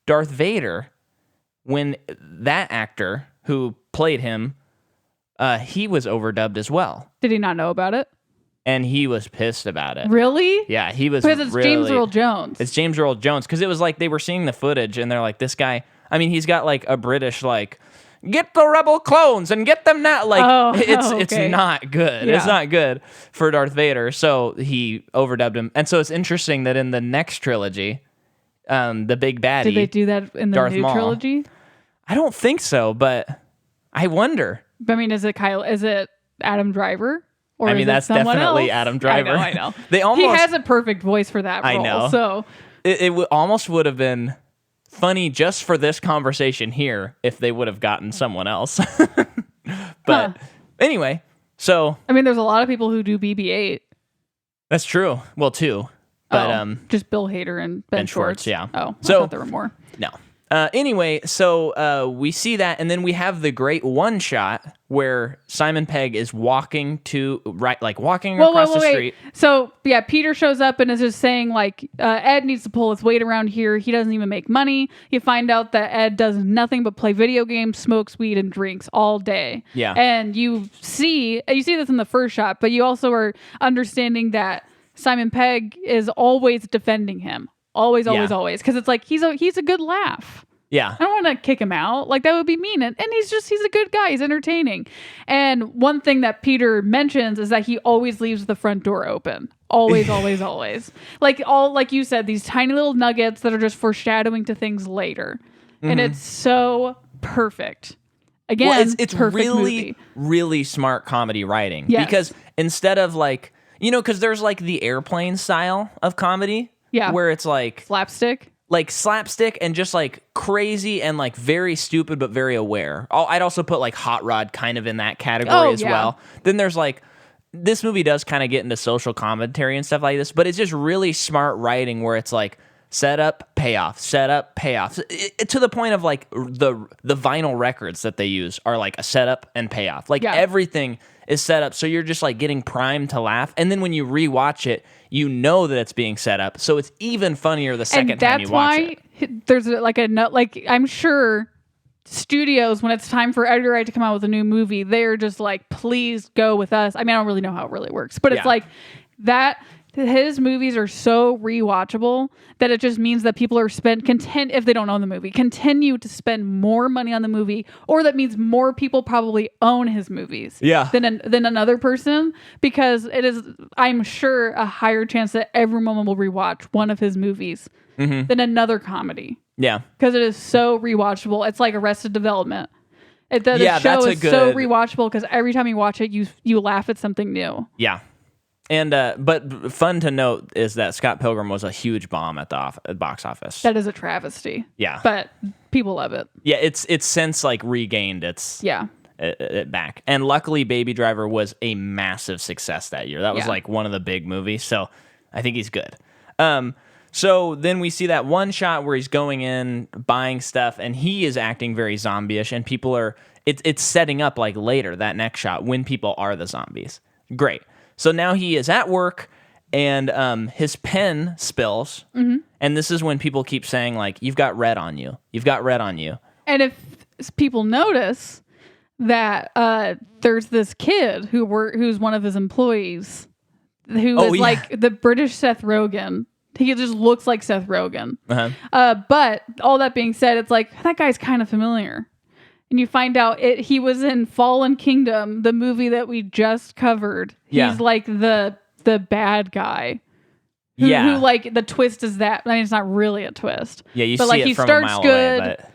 Darth Vader, when that actor who played him, he was overdubbed as well. Did he not know about it? And he was pissed about it. Really? Yeah, he was. Because it's James Earl Jones. It's James Earl Jones. Because it was like they were seeing the footage and they're like, this guy, I mean, he's got like a British like, get the rebel clones and get them now. Like it's not good. Yeah. It's not good for Darth Vader. So he overdubbed him. And so it's interesting that in the next trilogy, the big baddie. Did they do that in the Darth new Maul, trilogy? I don't think so, but I wonder. I mean, is it Adam Driver? Or I mean, that's definitely else? Adam Driver. I know. He has a perfect voice for that role. I know. So it almost would have been funny just for this conversation here if they would have gotten someone else. But anyway, so I mean, there's a lot of people who do BB-8. That's true. Well, two, but just Bill Hader and Ben Schwartz. Yeah. Oh, I thought there were more. No. Anyway, so we see that, and then we have the great one shot where Simon Pegg is walking across the street. So yeah, Peter shows up and is just saying like, Ed needs to pull his weight around here. He doesn't even make money. You find out that Ed does nothing but play video games, smokes weed, and drinks all day. Yeah, and you see this in the first shot, but you also are understanding that Simon Pegg is always defending him. Always. Because it's like, he's a good laugh. Yeah. I don't want to kick him out. Like, that would be mean. And he's a good guy. He's entertaining. And one thing that Peter mentions is that he always leaves the front door open. Always. Like you said, these tiny little nuggets that are just foreshadowing to things later. Mm-hmm. And it's so perfect. Again, well, it's perfect really, movie. really smart comedy writing. Yes. Because instead of like, because there's like the Airplane style of comedy. Yeah. Where it's like slapstick. Like slapstick and just like crazy and like very stupid but very aware. I'd also put like Hot Rod kind of in that category as well. Then there's like, this movie does kind of get into social commentary and stuff like this, but it's just really smart writing where it's like Setup, payoff, setup, payoff. To the point of like the vinyl records that they use are like a setup and payoff. Like everything is set up, so you're just like getting primed to laugh. And then when you rewatch it, you know that it's being set up, so it's even funnier the second time you watch it. That's why there's like I'm sure studios, when it's time for Edgar Wright to come out with a new movie, they're just like, please go with us. I mean, I don't really know how it really works, but it's like that. His movies are so rewatchable that it just means that people are if they don't own the movie, continue to spend more money on the movie, or that means more people probably own his movies than another person, because it is, I'm sure, a higher chance that everyone will rewatch one of his movies than another comedy. Yeah. Because it is so rewatchable. It's like Arrested Development. The show is so rewatchable because every time you watch it, you laugh at something new. Yeah. And but fun to note is that Scott Pilgrim was a huge bomb at the box office. That is a travesty. Yeah, but people love it. Yeah, it's since like regained its it back, and luckily Baby Driver was a massive success that year. That was like one of the big movies, so I think he's good. So then we see that one shot where he's going in, buying stuff, and he is acting very zombie-ish, and people are it's setting up like later that next shot when people are the zombies. Great. So now he is at work, and his pen spills, and this is when people keep saying, like, you've got red on you. You've got red on you. And if people notice that there's this kid who's one of his employees who is like the British Seth Rogen. He just looks like Seth Rogen. But all that being said, it's like, that guy's kind of familiar. And you find out he was in Fallen Kingdom, the movie that we just covered. He's like the bad guy. Who like the twist is that. I mean, it's not really a twist. Yeah, you but see like it he from starts a mile good. away, but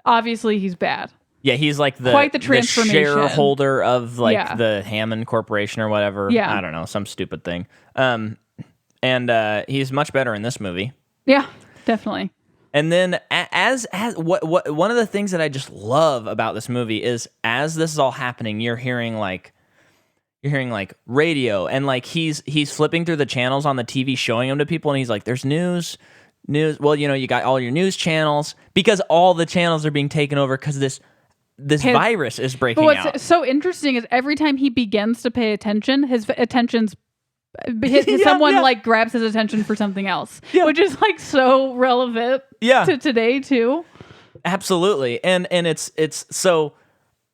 obviously, he's bad. Yeah, he's like quite the transformation. The shareholder of like the Hammond Corporation or whatever. Yeah, I don't know, some stupid thing. And he's much better in this movie. Yeah, definitely. And then as what one of the things that I just love about this movie is, as this is all happening, you're hearing like radio, and like he's flipping through the channels on the TV showing them to people, and he's like, there's news. Well, you know, you got all your news channels, because all the channels are being taken over because this virus is breaking out. What's so interesting is every time he begins to pay attention, his attention's someone like grabs his attention for something else, which is like so relevant to today too. Absolutely. And it's so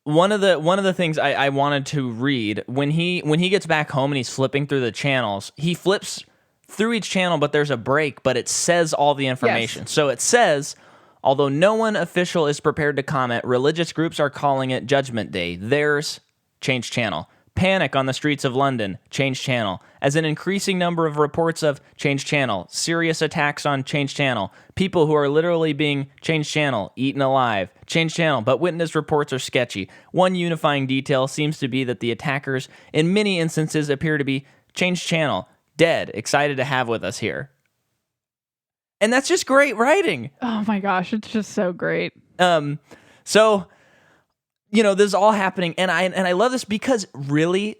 one of the things I wanted to read, when he gets back home and he's flipping through the channels, he flips through each channel, but there's a break, but it says all the information. So it says, although no one official is prepared to comment, religious groups are calling it Judgment Day. There's change channel. Panic on the streets of London, change channel. As an increasing number of reports of change channel. Serious attacks on change channel. People who are literally being change channel, eaten alive. Change channel, but witness reports are sketchy. One unifying detail seems to be that the attackers, in many instances, appear to be change channel, dead, excited to have with us here. And that's just great writing. Oh my gosh, it's just so great. So, you know, this is all happening, and I love this because really,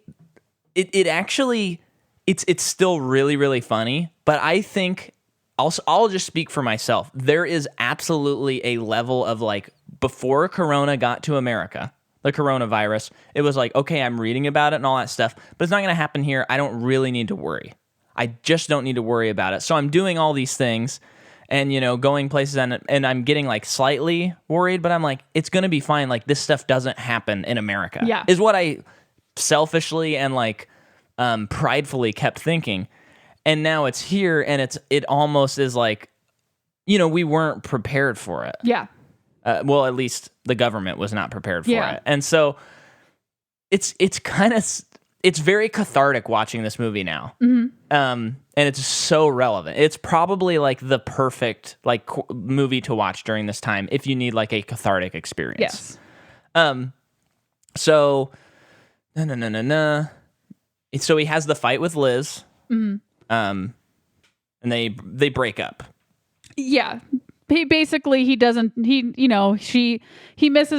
it actually, it's still really, really funny. But I think I'll just speak for myself. There is absolutely a level of like, before Corona got to America, the coronavirus, it was like, okay, I'm reading about it and all that stuff, but it's not going to happen here. I don't really need to worry. I just don't need to worry about it. So I'm doing all these things. And, you know, going places, and I'm getting, like, slightly worried, but I'm like, it's going to be fine. Like, this stuff doesn't happen in America. Yeah. Is what I selfishly and, like, pridefully kept thinking. And now it's here, and it almost is like, you know, we weren't prepared for it. Yeah. Well, at least the government was not prepared for it. And so it's kind of... It's very cathartic watching this movie now. And it's so relevant. It's probably like the perfect like movie to watch during this time if you need like a cathartic experience. Yes. So So he has the fight with Liz. And they break up. Yeah. He misses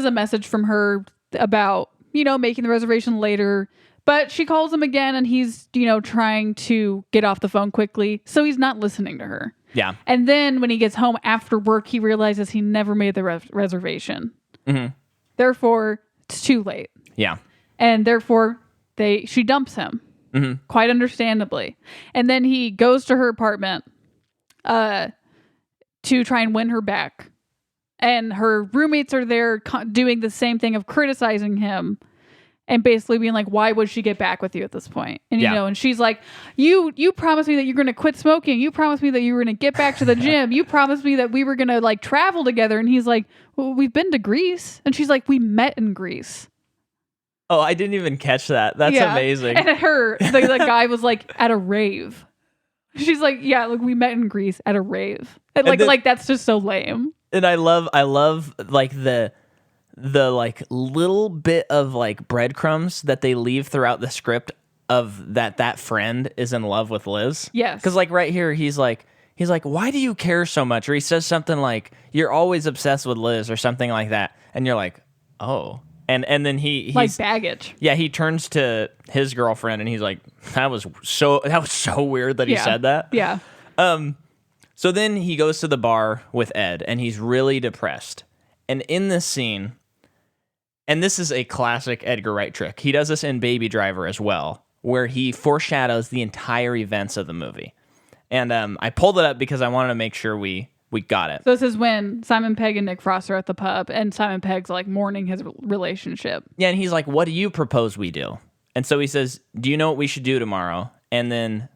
a message from her about, you know, making the reservation later. But she calls him again, and he's, you know, trying to get off the phone quickly. So he's not listening to her. Yeah. And then when he gets home after work, he realizes he never made the reservation. Mm-hmm. Therefore, it's too late. Yeah. And therefore, she dumps him. Mm-hmm. Quite understandably. And then he goes to her apartment to try and win her back. And her roommates are there doing the same thing of criticizing him and basically being like, why would she get back with you at this point? And, you know, and she's like, you promised me that you're going to quit smoking. You promised me that you were going to get back to the gym. You promised me that we were going to like travel together. And he's like, well, we've been to Greece. And she's like, we met in Greece. Oh, I didn't even catch that. That's amazing. And the guy was like at a rave. She's like, yeah, like we met in Greece at a rave. And like that's just so lame. And I love like the like little bit of like breadcrumbs that they leave throughout the script of that friend is in love with Liz. Yes. Because like right here, he's like, why do you care so much? Or he says something like, you're always obsessed with Liz or something like that. And you're like, oh. And then he's like baggage. Yeah, he turns to his girlfriend and he's like, that was so weird that he said that. Yeah. So then he goes to the bar with Ed, and he's really depressed. And in this scene, and this is a classic Edgar Wright trick, he does this in Baby Driver as well, where he foreshadows the entire events of the movie. And I pulled it up because I wanted to make sure we got it. So this is when Simon Pegg and Nick Frost are at the pub, and Simon Pegg's like mourning his relationship. Yeah, and he's like, what do you propose we do? And so he says, do you know what we should do tomorrow? And then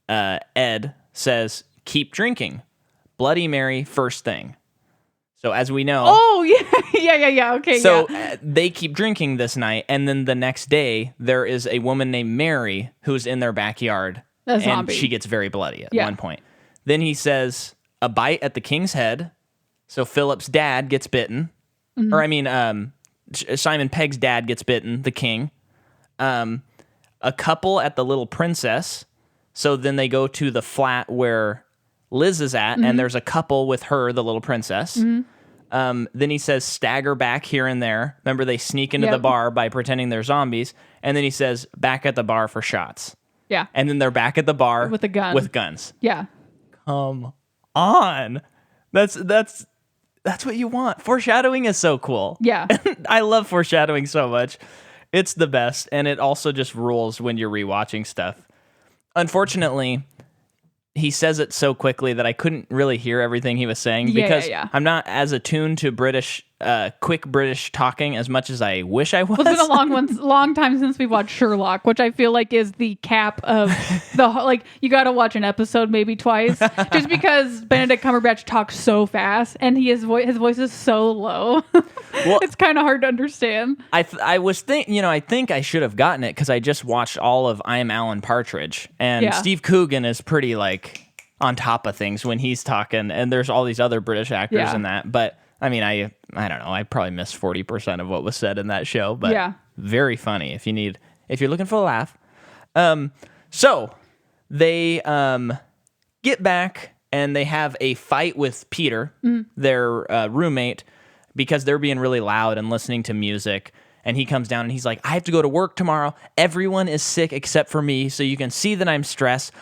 Ed says, keep drinking. Bloody Mary first thing. So as we know... Oh, yeah. Okay, so they keep drinking this night, and then the next day, there is a woman named Mary who's in their backyard, and she gets very bloody at one point. Then he says, a bite at the king's head. So Philip's dad gets bitten. Mm-hmm. Or I mean, Simon Pegg's dad gets bitten, the king. A couple at the Little Princess. So then they go to the flat where Liz is at, and there's a couple with her, the Little Princess. Mm-hmm. Then he says, stagger back here and there. Remember, they sneak into the bar by pretending they're zombies. And then he says, back at the bar for shots. Yeah. And then they're back at the bar with a gun. With guns. Yeah. Come on. That's what you want. Foreshadowing is so cool. Yeah. I love foreshadowing so much. It's the best, and it also just rules when you're rewatching stuff. Unfortunately, he says it so quickly that I couldn't really hear everything he was saying because I'm not as attuned to quick British talking as much as I wish I was. Well, it's been a long time since we watched Sherlock, which I feel like is the cap of the like. You got to watch an episode maybe twice, just because Benedict Cumberbatch talks so fast and his voice is so low. Well, it's kind of hard to understand. I was thinking, I think I should have gotten it because I just watched all of I'm Alan Partridge, and Steve Coogan is pretty like on top of things when he's talking, and there's all these other British actors in that, but. I mean, I don't know. I probably missed 40% of what was said in that show, but very funny if you're looking for a laugh. So they get back and they have a fight with Peter, their roommate, because they're being really loud and listening to music. And he comes down and he's like, I have to go to work tomorrow. Everyone is sick except for me, so you can see that I'm stressed.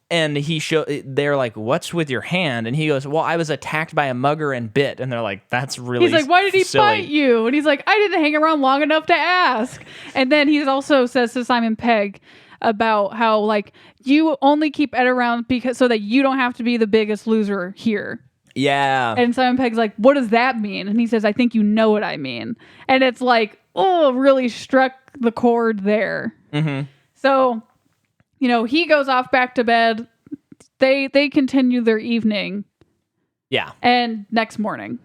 And they're like, what's with your hand? And he goes, well, I was attacked by a mugger and bit. And they're like, that's really He's like, why did he silly. bite you? And he's like, I didn't hang around long enough to ask. And then he also says to Simon Pegg about how, like, you only keep Ed around so that you don't have to be the biggest loser here. Yeah. And Simon Pegg's like, what does that mean? And he says, I think you know what I mean. And it's like, oh, really struck the chord there. Mm-hmm. So... he goes off back to bed. They continue their evening. Yeah. And next morning,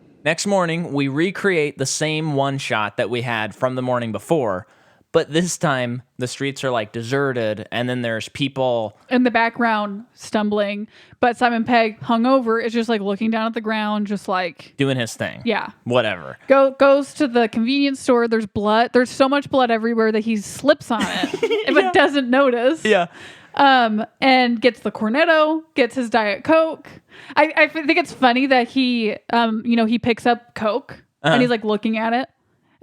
we recreate the same one shot that we had from the morning before, but this time the streets are like deserted, and then there's people in the background stumbling, but Simon Pegg, hungover, is just like looking down at the ground, just like doing his thing. Yeah. Whatever. Goes to the convenience store. There's blood. There's so much blood everywhere that he slips on it, but doesn't notice. Yeah. And gets the Cornetto, gets his Diet Coke. I think it's funny that he picks up Coke and he's like looking at it.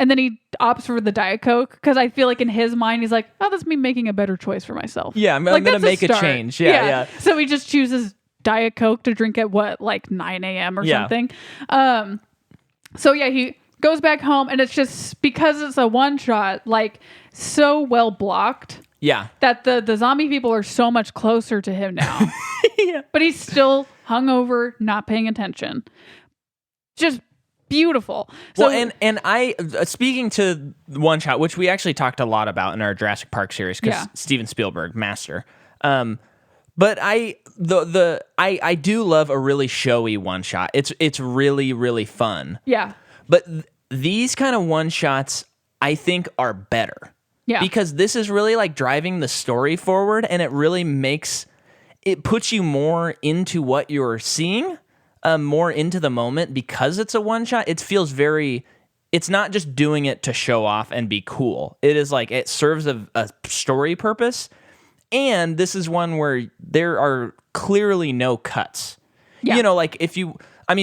And then he opts for the Diet Coke because I feel like in his mind, he's like, oh, that's me making a better choice for myself. Yeah, I'm going to make a change. Yeah. So he just chooses Diet Coke to drink at like 9 a.m. or Yeah. something. So yeah, he goes back home, and it's just because it's a one shot, like so well blocked. Yeah. That the zombie people are so much closer to him now. Yeah. But he's still hungover, not paying attention. Just beautiful. So, well, and I speaking to One Shot, which we actually talked a lot about in our Jurassic Park series, because Steven Spielberg, master. But I do love a really showy one shot. It's really, really fun. Yeah. But these kind of one shots, I think, are better. Yeah. Because this is really like driving the story forward, and it really puts you more into what you're seeing, more into the moment, because it's a one shot. It feels it's not just doing it to show off and be cool. It is like, it serves a story purpose. And this is one where there are clearly no cuts. Yeah. You know, like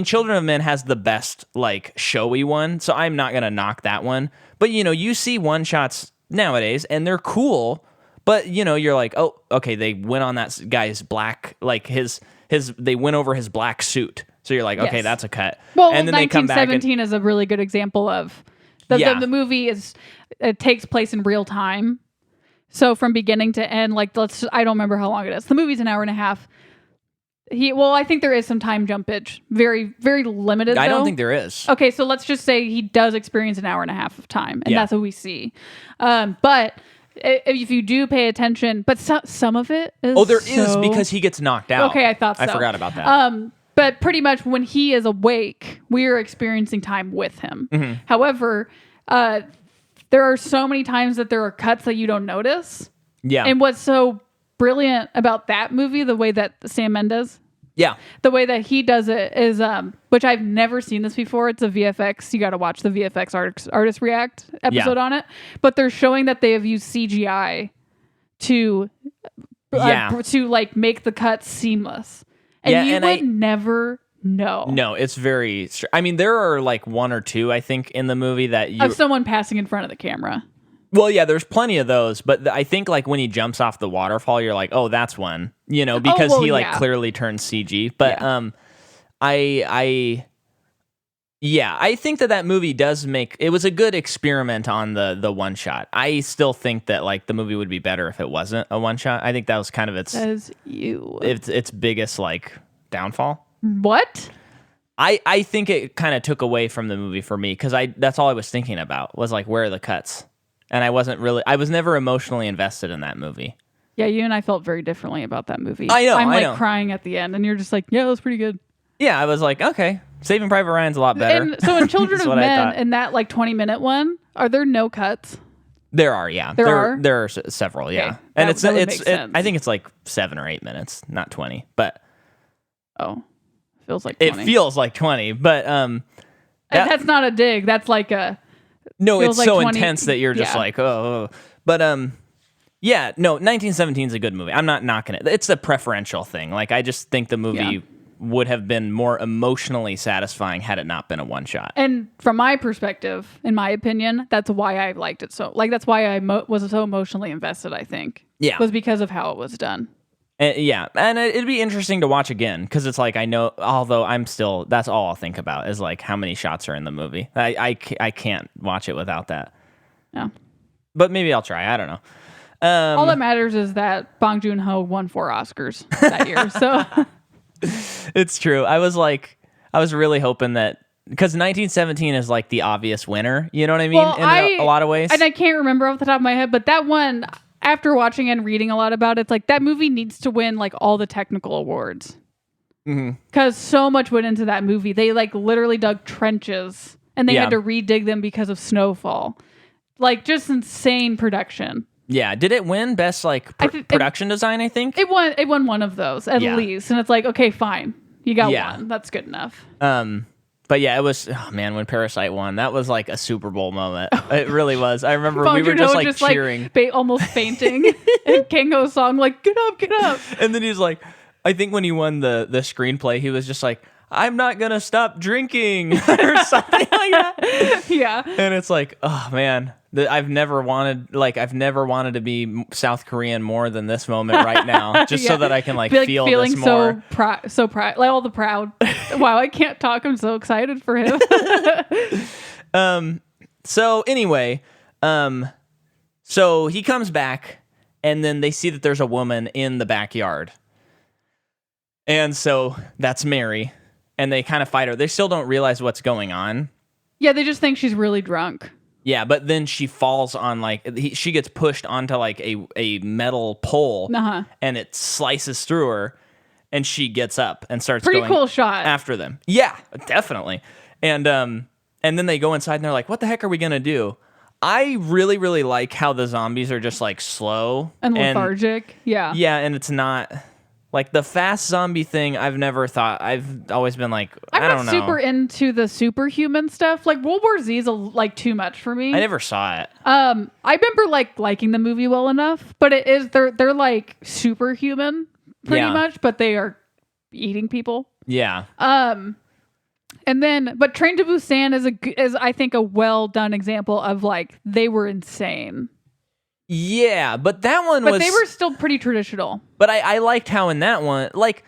Children of Men has the best like showy one, so I'm not going to knock that one. But you see one shots nowadays and they're cool, but you're like, oh, okay, they went on that guy's black, like they went over his black suit. So you're like, okay, that's a cut. Well, and then they come back 1917 is a really good example of the movie it takes place in real time. So from beginning to end, like I don't remember how long it is. The movie's an hour and a half. I think there is some time jumpage. Very, very limited. I don't think there is. Okay, so let's just say he does experience an hour and a half of time, and that's what we see. But if you do pay attention, but some of it is. Oh, there is, because he gets knocked out. Okay, I thought so. I forgot about that. But pretty much when he is awake, we are experiencing time with him. Mm-hmm. However, there are so many times that there are cuts that you don't notice. Yeah. And what's so brilliant about that movie, the way that Sam Mendes, the way that he does it is, which I've never seen this before. It's a VFX. You got to watch the VFX artist react episode on it. But they're showing that they have used CGI to like make the cuts seamless, and you would never know. No, it's very. There are like one or two, I think, in the movie that of someone passing in front of the camera. Well, yeah, there's plenty of those, but I think like when he jumps off the waterfall, you're like, oh, that's one, because he clearly turns CG. But I think that movie does it was a good experiment on the one shot. I still think that like the movie would be better if it wasn't a one shot. I think that was kind of its biggest like downfall. What? I think it kind of took away from the movie for me, because that's all I was thinking about was like, where are the cuts? And I was never emotionally invested in that movie. Yeah, you and I felt very differently about that movie. I know. I'm crying at the end, and you're just like, yeah, it was pretty good. Yeah, I was like, okay, Saving Private Ryan's a lot better. And so in Children of Men, in that like 20-minute one, are there no cuts? There are, yeah. There are several, yeah. Okay. And I think it's like 7 or 8 minutes, not 20. But feels like 20. It feels like 20, but that's not a dig. That's like a. No, it's like so 20, intense that you're just like, oh. But 1917 is a good movie. I'm not knocking it. It's a preferential thing. Like, I just think the movie would have been more emotionally satisfying had it not been a one shot. And from my perspective, in my opinion, that's why I liked it so. Like, that's why I was so emotionally invested, I think. Yeah. Was because of how it was done. And it'd be interesting to watch again, because it's like, I know, although that's all I'll think about is like how many shots are in the movie. I can't watch it without that. Yeah. But maybe I'll try. I don't know. All that matters is that Bong Joon-ho won 4 Oscars that year. So it's true. I was really hoping that, because 1917 is like the obvious winner. You know what I mean? Well, in a lot of ways. And I can't remember off the top of my head, but that one, after watching and reading a lot about it, it's like that movie needs to win like all the technical awards. Because so much went into that movie. They like literally dug trenches and they had to redig them because of snowfall. Like, just insane production. Yeah. Did it win best like production design, I think? It won one of those at least. And it's like, okay, fine. You got one. That's good enough. But yeah, it was, oh man, when Parasite won, that was like a Super Bowl moment. It really was. I remember we were just like cheering. Like, almost fainting. And Kango's song, like, get up, get up. And then he's like, I think when he won the screenplay, he was just like, I'm not going to stop drinking or something like that. Yeah. And it's like, oh man, I've never wanted to be South Korean more than this moment right now, just so that I can feel feeling this more. so proud, like all the proud. Wow, I can't talk. I'm so excited for him. So anyway, so he comes back, and then they see that there's a woman in the backyard, and so that's Mary, and they kind of fight her. They still don't realize what's going on. Yeah, they just think she's really drunk. Yeah, but then she falls on she gets pushed onto a metal pole, and it slices through her, and she gets up and starts pretty going cool shot after them. Yeah, definitely. And then they go inside and they're like, "What the heck are we gonna do?" I really, really like how the zombies are just slow and lethargic. Yeah, and it's not. Like the fast zombie thing, I've never thought. I've always been I don't know. I'm not super into the superhuman stuff. Like World War Z is too much for me. I never saw it. I remember liking the movie well enough, but it is they're like superhuman pretty much, but they are eating people. Yeah. And then, but Train to Busan is I think a well done example of they were insane. Yeah, but that one But they were still pretty traditional. But I liked how in that one, if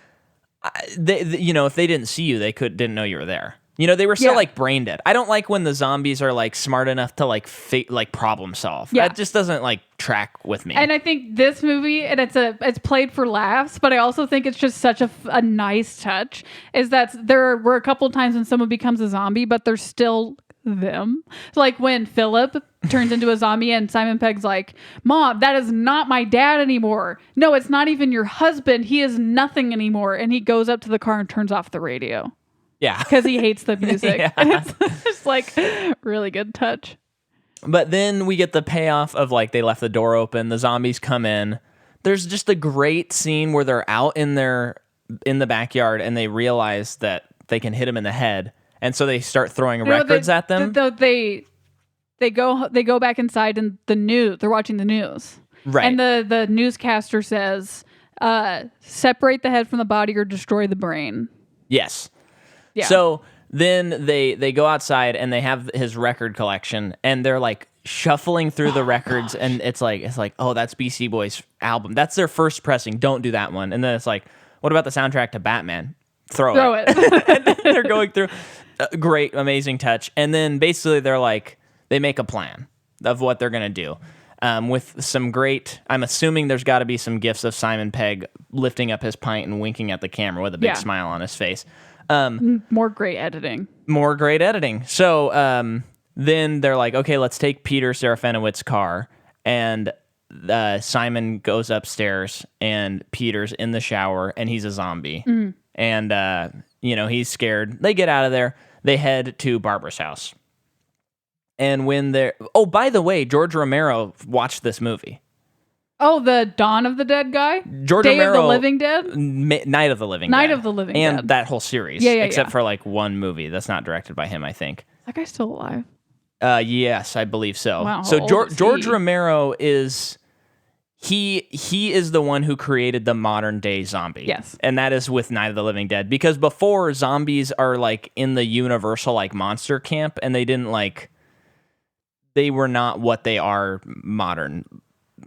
they didn't see you, they didn't know you were there. They were still brain dead. I don't like when the zombies are smart enough to problem solve. Yeah. That just doesn't track with me. And I think this movie, and it's played for laughs, but I also think it's just such a nice touch. Is that there were a couple times when someone becomes a zombie, but they're still them. Like when Philip turns into a zombie and Simon Pegg's like, "Mom, that is not my dad anymore. No, it's not even your husband. He is nothing anymore." And he goes up to the car and turns off the radio. Yeah. Because he hates the music. Yeah. And it's just really good touch. But then we get the payoff of they left the door open, the zombies come in. There's just a great scene where they're out in the backyard and they realize that they can hit him in the head. And so they start throwing records at them. They go back inside and they're watching the news. Right. And the newscaster says, separate the head from the body or destroy the brain. Yes. Yeah. So then they go outside and they have his record collection and they're shuffling through the records and it's like, oh, that's BC Boys album. That's their first pressing. Don't do that one. And then it's what about the soundtrack to Batman? Throw it. And then they're going through. Great, amazing touch. And then basically they make a plan of what they're going to do. With some great, I'm assuming there's got to be some gifs of Simon Pegg lifting up his pint and winking at the camera with a big smile on his face. More great editing. So then they're okay, let's take Peter Serafinowicz' car. And Simon goes upstairs and Peter's in the shower and he's a zombie. Mm. And, he's scared. They get out of there. They head to Barbara's house. And when they're... Oh, by the way, George Romero watched this movie. Oh, the Dawn of the Dead guy? George Day Romero... of the Living Dead? Night of the Living Dead. Night of the Living Dead. And that whole series. Yeah, except for one movie that's not directed by him, I think. Is that guy still alive? Yes, I believe so. Wow, so how old is George he? Romero is... He is the one who created the modern day zombie. Yes. And that is with Night of the Living Dead. Because before, zombies are in the universal monster camp and they didn't they were not what they are modern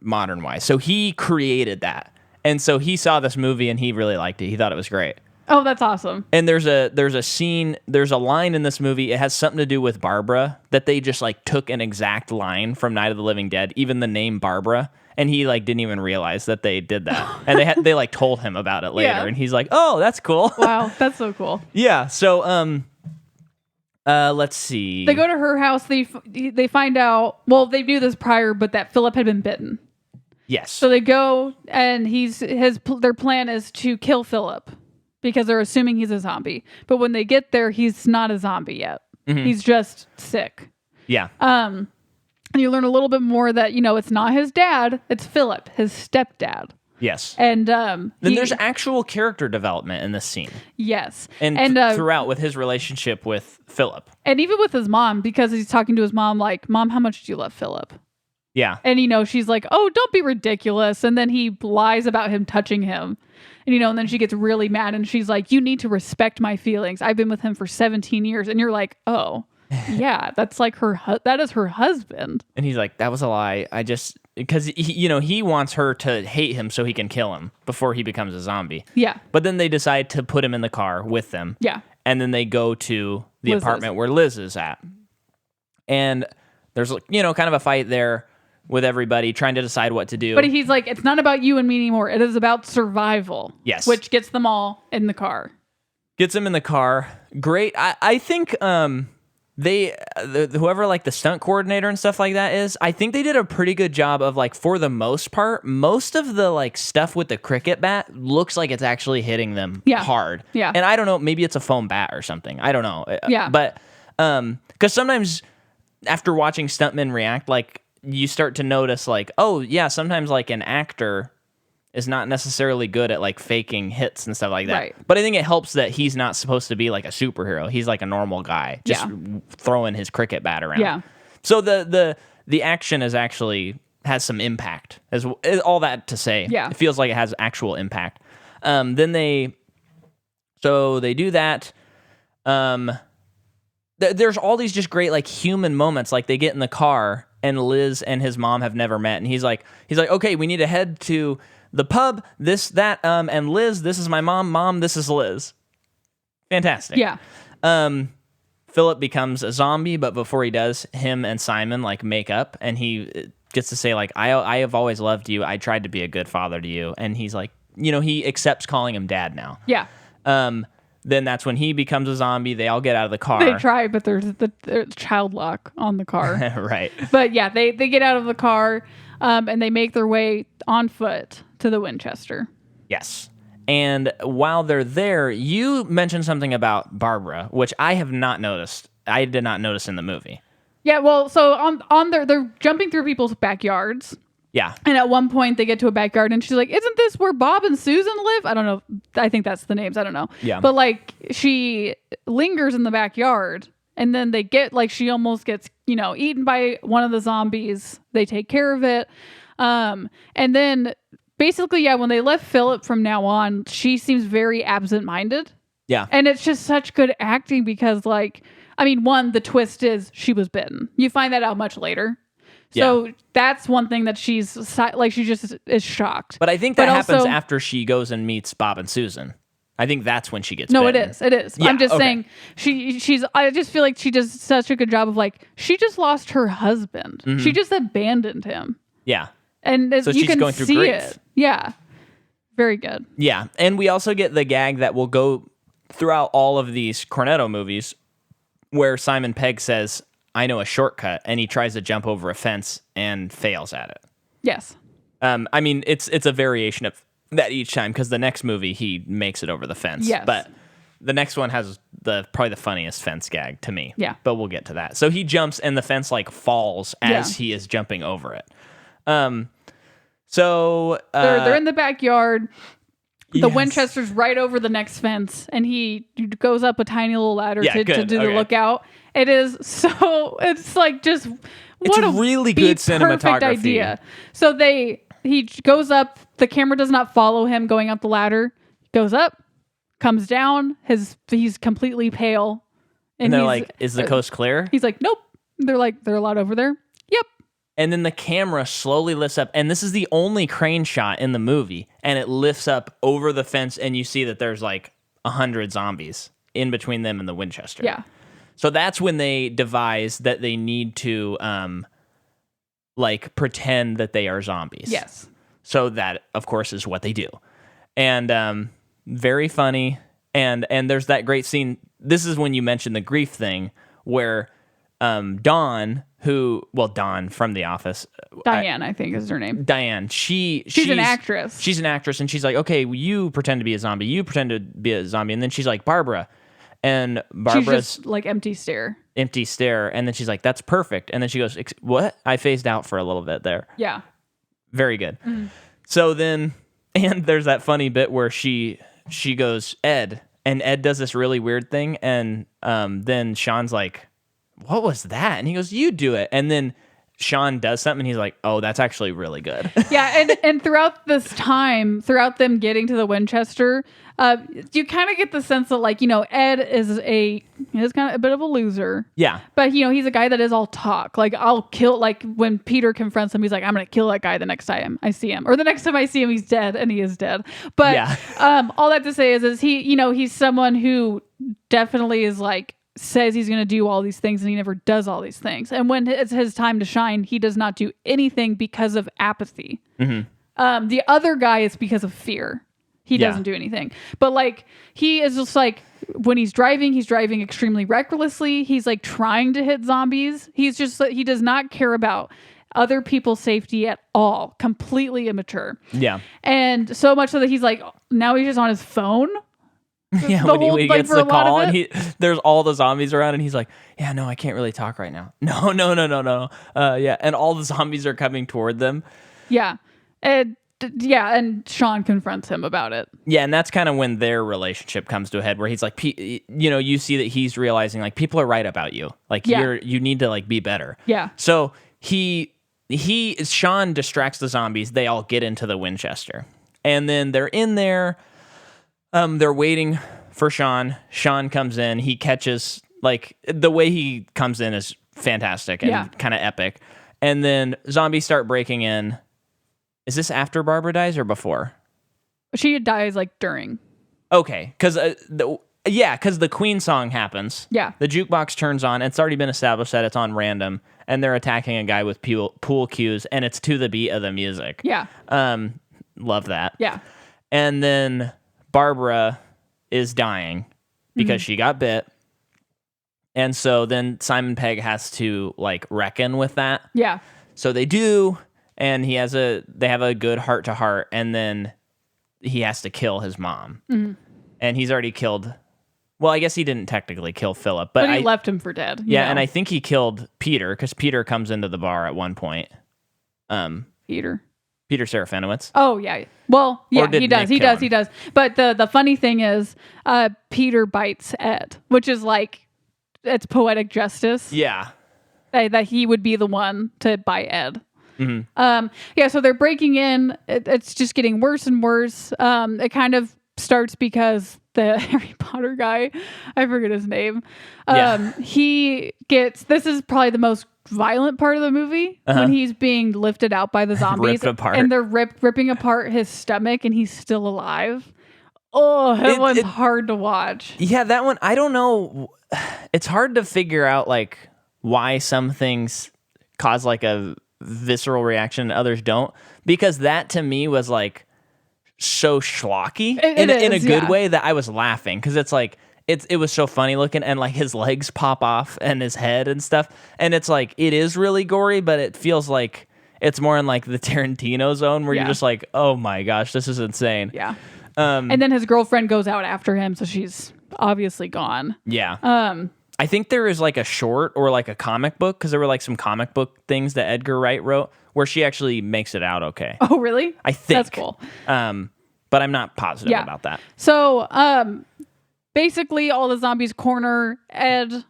wise. So he created that. And so he saw this movie and he really liked it. He thought it was great. Oh, that's awesome. And there's a scene, there's a line in this movie. It has something to do with Barbara that they just took an exact line from Night of the Living Dead, even the name Barbara. And he didn't even realize that they did that. And they told him about it later. Yeah. And he's like, "Oh, that's cool." Wow, that's so cool. Yeah. So let's see. They go to her house. They find out. Well, they knew this prior, but that Philip had been bitten. Yes. So they go, and their plan is to kill Philip because they're assuming he's a zombie. But when they get there, he's not a zombie yet. Mm-hmm. He's just sick. Yeah. And you learn a little bit more that it's not his dad; it's Philip, his stepdad. Yes. And then there's actual character development in this scene. Yes. And throughout with his relationship with Philip. And even with his mom, because he's talking to his mom "Mom, how much do you love Philip?" Yeah. And she's like, "Oh, don't be ridiculous." And then he lies about him touching him. And and then she gets really mad and she's like, "You need to respect my feelings. I've been with him for 17 years." And you're like, "Oh." Yeah, that's like that is her husband. And he's like, that was a lie. I just, because, he wants her to hate him so he can kill him before he becomes a zombie. Yeah. But then they decide to put him in the car with them. Yeah. And then they go to the apartment where Liz is at. And there's, kind of a fight there with everybody trying to decide what to do. But he's like, it's not about you and me anymore. It is about survival. Yes. Which gets them all in the car. Gets him in the car. Great. I think whoever like the stunt coordinator and stuff like that is, I think they did a pretty good job of like, for the most part, most of the like stuff with the cricket bat looks like it's actually hitting them hard. Yeah. And I don't know, maybe it's a foam bat or something. I don't know. Yeah. But because sometimes after watching stuntmen react, like you start to notice like, oh yeah, sometimes like an actor is not necessarily good at like faking hits and stuff like that. Right. But I think it helps that he's not supposed to be like a superhero. He's like a normal guy, just throwing his cricket bat around. Yeah. So the action is actually has some impact. As all that to say, Yeah. It feels like it has actual impact. Then they do that. There's all these just great like human moments. Like they get in the car and Liz and his mom have never met, and he's like, okay, we need to head to the pub, and Liz, this is my mom, this is Liz. Fantastic. Yeah. Philip becomes a zombie, but before he does, him and Simon like make up, and he gets to say like, I have always loved you. I tried to be a good father to you. And he's like, he accepts calling him dad now. Yeah. Then that's when he becomes a zombie. They all get out of the car. They try, but there's child lock on the car. Right. But yeah, they get out of the car and they make their way on foot to the Winchester. Yes. And while they're there, you mentioned something about Barbara, which I have not noticed. I did not notice in the movie. Yeah, well, so on they're jumping through people's backyards. Yeah. And at one point they get to a backyard and she's like, isn't this where Bob and Susan live? I don't know. I think that's the names. I don't know. Yeah. But like she lingers in the backyard and then they get like, she almost gets, eaten by one of the zombies. They take care of it. And then basically, yeah, when they left Philip from now on, she seems very absent-minded. Yeah. And it's just such good acting because like, one, the twist is she was bitten. You find that out much later. So that's one thing that she's like, she just is shocked. But I think that happens after she goes and meets Bob and Susan. I think that's when she gets bitten. It is. Yeah, I'm just saying she's, I just feel like she does such a good job of like, she just lost her husband. Mm-hmm. She just abandoned him. Yeah. And so you she's can going through see grief. it. Yeah. Very good. Yeah. And we also get the gag that will go throughout all of these Cornetto movies where Simon Pegg says, I know a shortcut, and he tries to jump over a fence and fails at it. Yes. It's a variation of that each time because the next movie he makes it over the fence. Yes. But the next one has probably the funniest fence gag to me. Yeah. But we'll get to that. So he jumps and the fence like falls as he is jumping over it. So they're in the backyard. The Winchester's right over the next fence, and he goes up a tiny little ladder to do the lookout. It is so, it's like just what a really good cinematography. Perfect idea. So he goes up, the camera does not follow him going up the ladder, goes up, comes down, he's completely pale. And they're like, is the coast clear? He's like, nope. They're like, they're allowed over there. Yep. And then the camera slowly lifts up, and this is the only crane shot in the movie, and it lifts up over the fence, and you see that there's like 100 zombies in between them and the Winchester. Yeah. So that's when they devise that they need to pretend that they are zombies. Yes. So that, of course, is what they do. And very funny. And there's that great scene. This is when you mentioned the grief thing where Dawn from The Office. Diane, I think is her name. Diane. She's an actress. She's an actress, and she's like, okay, you pretend to be a zombie. You pretend to be a zombie. And then she's like, Barbara. And Barbara's she's just like empty stare. And then she's like, that's perfect. And then she goes, what? I phased out for a little bit there. Yeah. Very good. Mm-hmm. So then, and there's that funny bit where she goes, Ed. And Ed does this really weird thing. And then Shaun's like, what was that? And he goes, you do it. And then Shaun does something and he's like, oh, that's actually really good. Yeah, and throughout this time, throughout them getting to the Winchester, you kind of get the sense that, like, Ed is kind of a bit of a loser. Yeah. But, he's a guy that is all talk. Like, I'll kill, like, when Peter confronts him, he's like, I'm going to kill that guy the next time I see him. Or the next time I see him, he's dead, and he is dead. But all that to say is he, he's someone who definitely is, like, says he's going to do all these things, and he never does all these things. And when it's his time to shine, he does not do anything because of apathy. Mm-hmm. The other guy is because of fear. He doesn't do anything. But, like, he is just, like, when he's driving extremely recklessly. He's, like, trying to hit zombies. He's just, he does not care about other people's safety at all. Completely immature. Yeah. And so much so that he's, like, now he's just on his phone. Yeah, when he gets the call and there's all the zombies around and he's like, yeah, no, I can't really talk right now. No. Yeah, and all the zombies are coming toward them. Yeah. And Shaun confronts him about it. Yeah, and that's kind of when their relationship comes to a head where he's like, you see that he's realizing, like, people are right about you. Like, you need to, like, be better. Yeah. So Shaun distracts the zombies. They all get into the Winchester. And then they're in there. They're waiting for Shaun. Shaun comes in. He catches, like, the way he comes in is fantastic and kind of epic. And then zombies start breaking in. Is this after Barbara dies or before? She dies, like, during. Okay, because the Queen song happens. Yeah. The jukebox turns on. It's already been established that it's on random, and they're attacking a guy with pool cues, and it's to the beat of the music. Yeah. Love that. Yeah. And then Barbara is dying because she got bit. And so then Simon Pegg has to, like, reckon with that. Yeah. So they do, and they have a good heart to heart, and then he has to kill his mom. Mm-hmm. And he's already killed. Well, I guess he didn't technically kill Philip, but he left him for dead. Yeah, and I think he killed Peter because Peter comes into the bar at one point. Peter Serafinowicz. Oh, yeah. Well, yeah, he does. He does. But the funny thing is, Peter bites Ed, which is, like, it's poetic justice. Yeah. That he would be the one to bite Ed. Mm-hmm. Yeah, so they're breaking in. It's just getting worse and worse. It kind of starts because the Harry Potter guy, I forget his name. This is probably the most violent part of the movie when he's being lifted out by the zombies. Ripped apart. And they're ripping apart his stomach and he's still alive. Oh, that one's hard to watch. Yeah, that one, I don't know. It's hard to figure out, like, why some things cause, like, a visceral reaction and others don't. Because that, to me, was, like, so schlocky in a good way that I was laughing. Because it's, like, it was so funny looking, and, like, his legs pop off and his head and stuff. And it's, like, it is really gory, but it feels like it's more in, like, the Tarantino zone where you're just like, oh, my gosh, this is insane. Yeah. And then his girlfriend goes out after him, so she's obviously gone. Yeah. I think there is, like, a short or, like, a comic book, because there were, like, some comic book things that Edgar Wright wrote where she actually makes it out okay. Oh, really? I think. That's cool. But I'm not positive about that. So, basically, all the zombies corner Ed,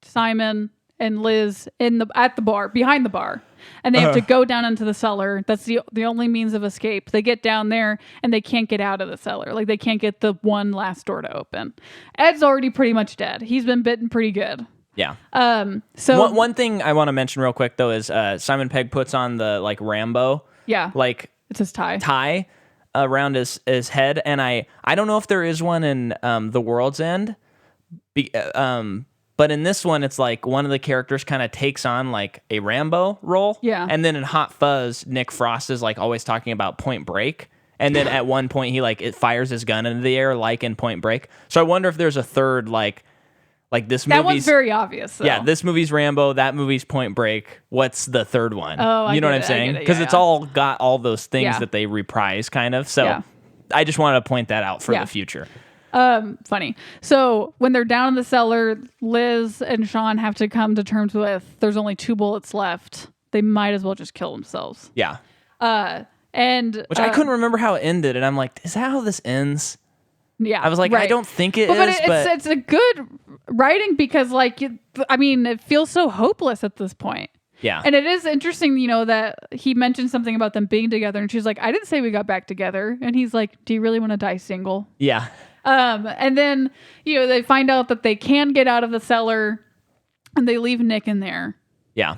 Simon, and Liz at the bar, behind the bar. And they have to go down into the cellar. That's the only means of escape. They get down there and they can't get out of the cellar. Like, they can't get the one last door to open. Ed's already pretty much dead. He's been bitten pretty good. Yeah. So one thing I want to mention real quick though is Simon Pegg puts on the, like, Rambo. Yeah. Like, it's his tie around his head, and I don't know if there is one in The World's End. But in this one, it's like one of the characters kind of takes on, like, a Rambo role. Yeah. And then in Hot Fuzz, Nick Frost is, like, always talking about Point Break. And then at one point, he, like, it fires his gun into the air, like in Point Break. So I wonder if there's a third, like this movie's... That one's very obvious, though. Yeah, this movie's Rambo, that movie's Point Break. What's the third one? Oh, you know what I'm saying? Because it's all got all those things that they reprise, kind of. So I just wanted to point that out for the future. Funny. So when they're down in the cellar, Liz and Shaun have to come to terms with there's only 2 bullets left. They might as well just kill themselves. Yeah. Which I couldn't remember how it ended, and I'm like, is that how this ends? Yeah. I was like, I don't think it is, but it's a good writing because, like, I mean, it feels so hopeless at this point. Yeah. And it is interesting, that he mentioned something about them being together, and she's like, I didn't say we got back together. And he's like, do you really want to die single? Yeah. And then, they find out that they can get out of the cellar, and they leave Nick in there. Yeah.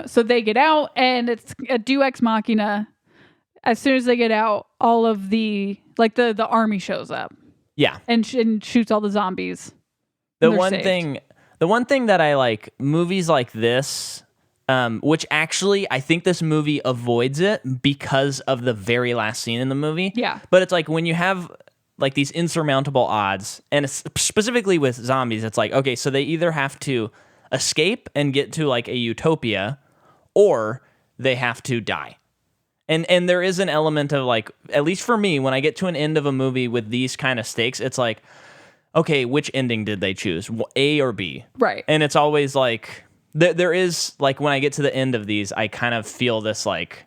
So they get out, and it's a deus ex machina. As soon as they get out, all of the army shows up. Yeah. And shoots all the zombies. The one thing that I like, movies like this, which actually I think this movie avoids it because of the very last scene in the movie. Yeah. But it's like when you have like these insurmountable odds, and specifically with zombies, it's like, okay, so they either have to escape and get to like a utopia, or they have to die. And there is an element of like, at least for me, when I get to an end of a movie with these kind of stakes, it's like, okay, which ending did they choose? A or B? Right. And it's always like, there is like, when I get to the end of these, I kind of feel this like,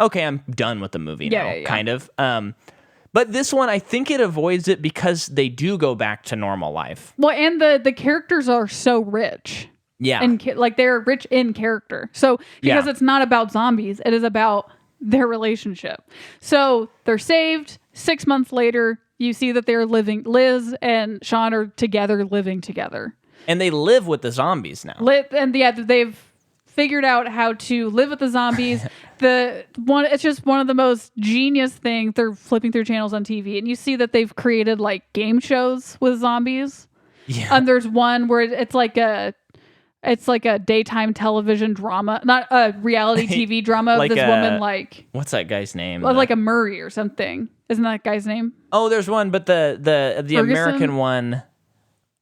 okay, I'm done with the movie now, kind of. But this one, I think it avoids it because they do go back to normal life. Well, and the characters are so rich. Yeah. And they're rich in character. So because it's not about zombies, it is about their relationship. So they're saved. 6 months later, you see that they're living. Liz and Shaun are together, living together. And they live with the zombies now. They've figured out how to live with the zombies. It's just one of the most genius things. They're flipping through channels on TV, and you see that they've created like game shows with zombies. Yeah. And there's one where it's like a daytime television drama, not a reality TV drama like of this woman, like, what's that guy's name? Like a Murray or something. Isn't that guy's name? Oh, there's one, but the American one.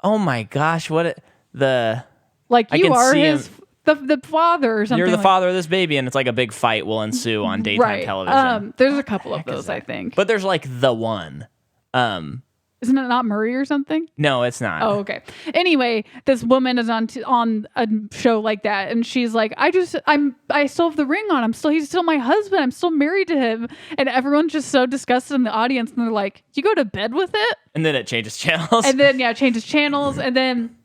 Oh my gosh, the father or something. You're the father of this baby, and it's like a big fight will ensue on daytime television. There's a couple of those, I think. But there's like the one. Isn't it not Murray or something? No, it's not. Oh, okay. Anyway, this woman is on a show like that, and she's like, I still have the ring on. He's still my husband. I'm still married to him. And everyone's just so disgusted in the audience, and they're like, you go to bed with it? And then it changes channels. And then, it changes channels. And then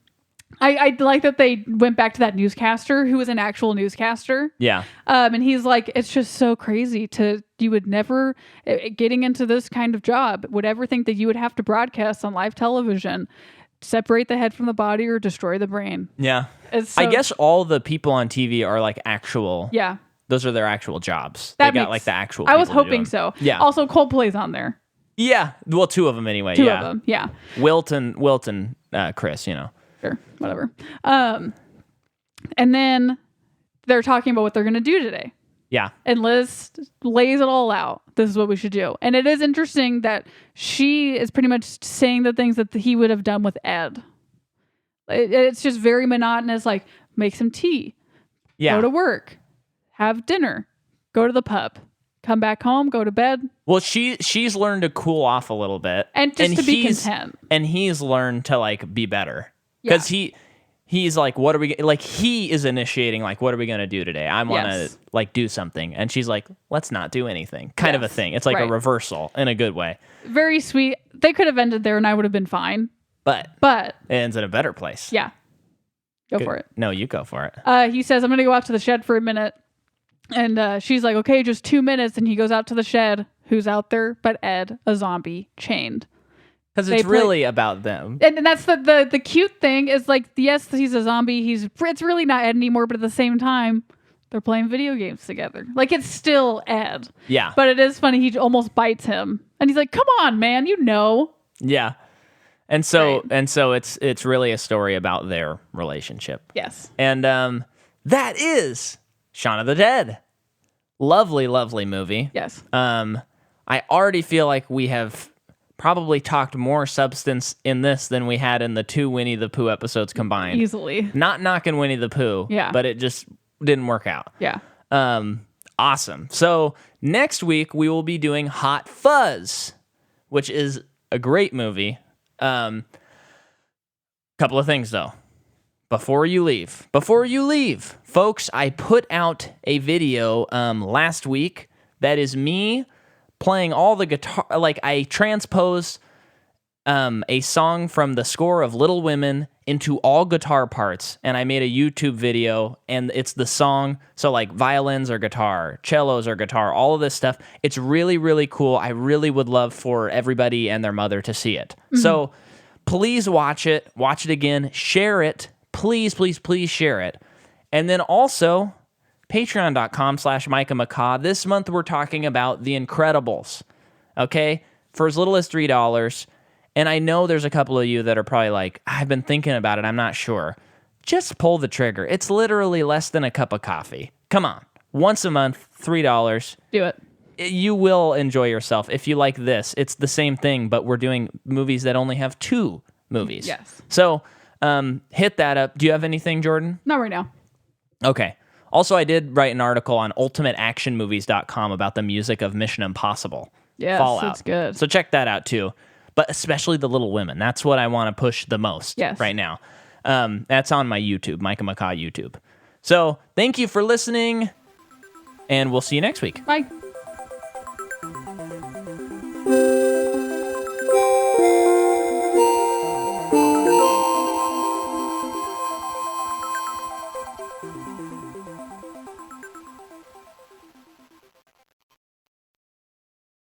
I like that they went back to that newscaster who was an actual newscaster. Yeah. And he's like, it's just so crazy you would never, getting into this kind of job, would ever think that you would have to broadcast on live television, separate the head from the body or destroy the brain. Yeah. I guess all the people on TV are like actual. Yeah. Those are their actual jobs. They got like the actual. I was hoping so. Yeah. Also, Coldplay's on there. Yeah. Well, two of them anyway. Two of them. Yeah. Wilton, Chris, Sure, whatever. And then they're talking about what they're going to do today. Yeah. And Liz lays it all out. This is what we should do. And it is interesting that she is pretty much saying the things that he would have done with Ed. It's just very monotonous, like make some tea, go to work, have dinner, go to the pub, come back home, go to bed. Well, she's learned to cool off a little bit. And to be content. And he's learned to like be better. Because he's like, what are we, like, he is initiating, like, what are we going to do today? I want to, like, do something. And she's like, let's not do anything. Kind of a thing. It's like a reversal in a good way. Very sweet. They could have ended there and I would have been fine. But it ends in a better place. Yeah. Go for it. No, you go for it. He says, I'm going to go out to the shed for a minute. And she's like, okay, just 2 minutes. And he goes out to the shed. Who's out there but Ed, a zombie, chained. Because it's really about them. And that's the cute thing is like, yes, he's a zombie. It's really not Ed anymore, but at the same time, they're playing video games together. Like, it's still Ed. Yeah. But it is funny. He almost bites him. And he's like, come on, man, Yeah. And so it's really a story about their relationship. Yes. And that is Shaun of the Dead. Lovely, lovely movie. Yes. I already feel like we have probably talked more substance in this than we had in the 2 Winnie the Pooh episodes combined. Easily. Not knocking Winnie the Pooh. Yeah. But it just didn't work out. Yeah. Awesome. So next week we will be doing Hot Fuzz, which is a great movie. Couple of things though. Before you leave, folks, I put out a video last week that is me playing all the guitar. Like, I transposed a song from the score of Little Women into all guitar parts, and I made a YouTube video, and it's the song. So like violins are guitar, cellos are guitar, all of this stuff. It's really, really cool. I really would love for everybody and their mother to see it. So please watch it again, share it. Please, please, please share it. And then also patreon.com/Micah McCaw. This month we're talking about The Incredibles. Okay? For as little as $3. And I know there's a couple of you that are probably like, I've been thinking about it, I'm not sure. Just pull the trigger. It's literally less than a cup of coffee. Come on. Once a month, $3. Do it. You will enjoy yourself. If you like this, it's the same thing, but we're doing movies that only have 2 movies. Yes. So hit that up. Do you have anything, Jordan? Not right now. Okay. Also, I did write an article on ultimateactionmovies.com about the music of Mission Impossible. Yes, Fallout. that's good. So check that out too. But especially the Little Women. That's what I want to push the most right now. That's on my YouTube, Micah McCaw YouTube. So thank you for listening, and we'll see you next week. Bye.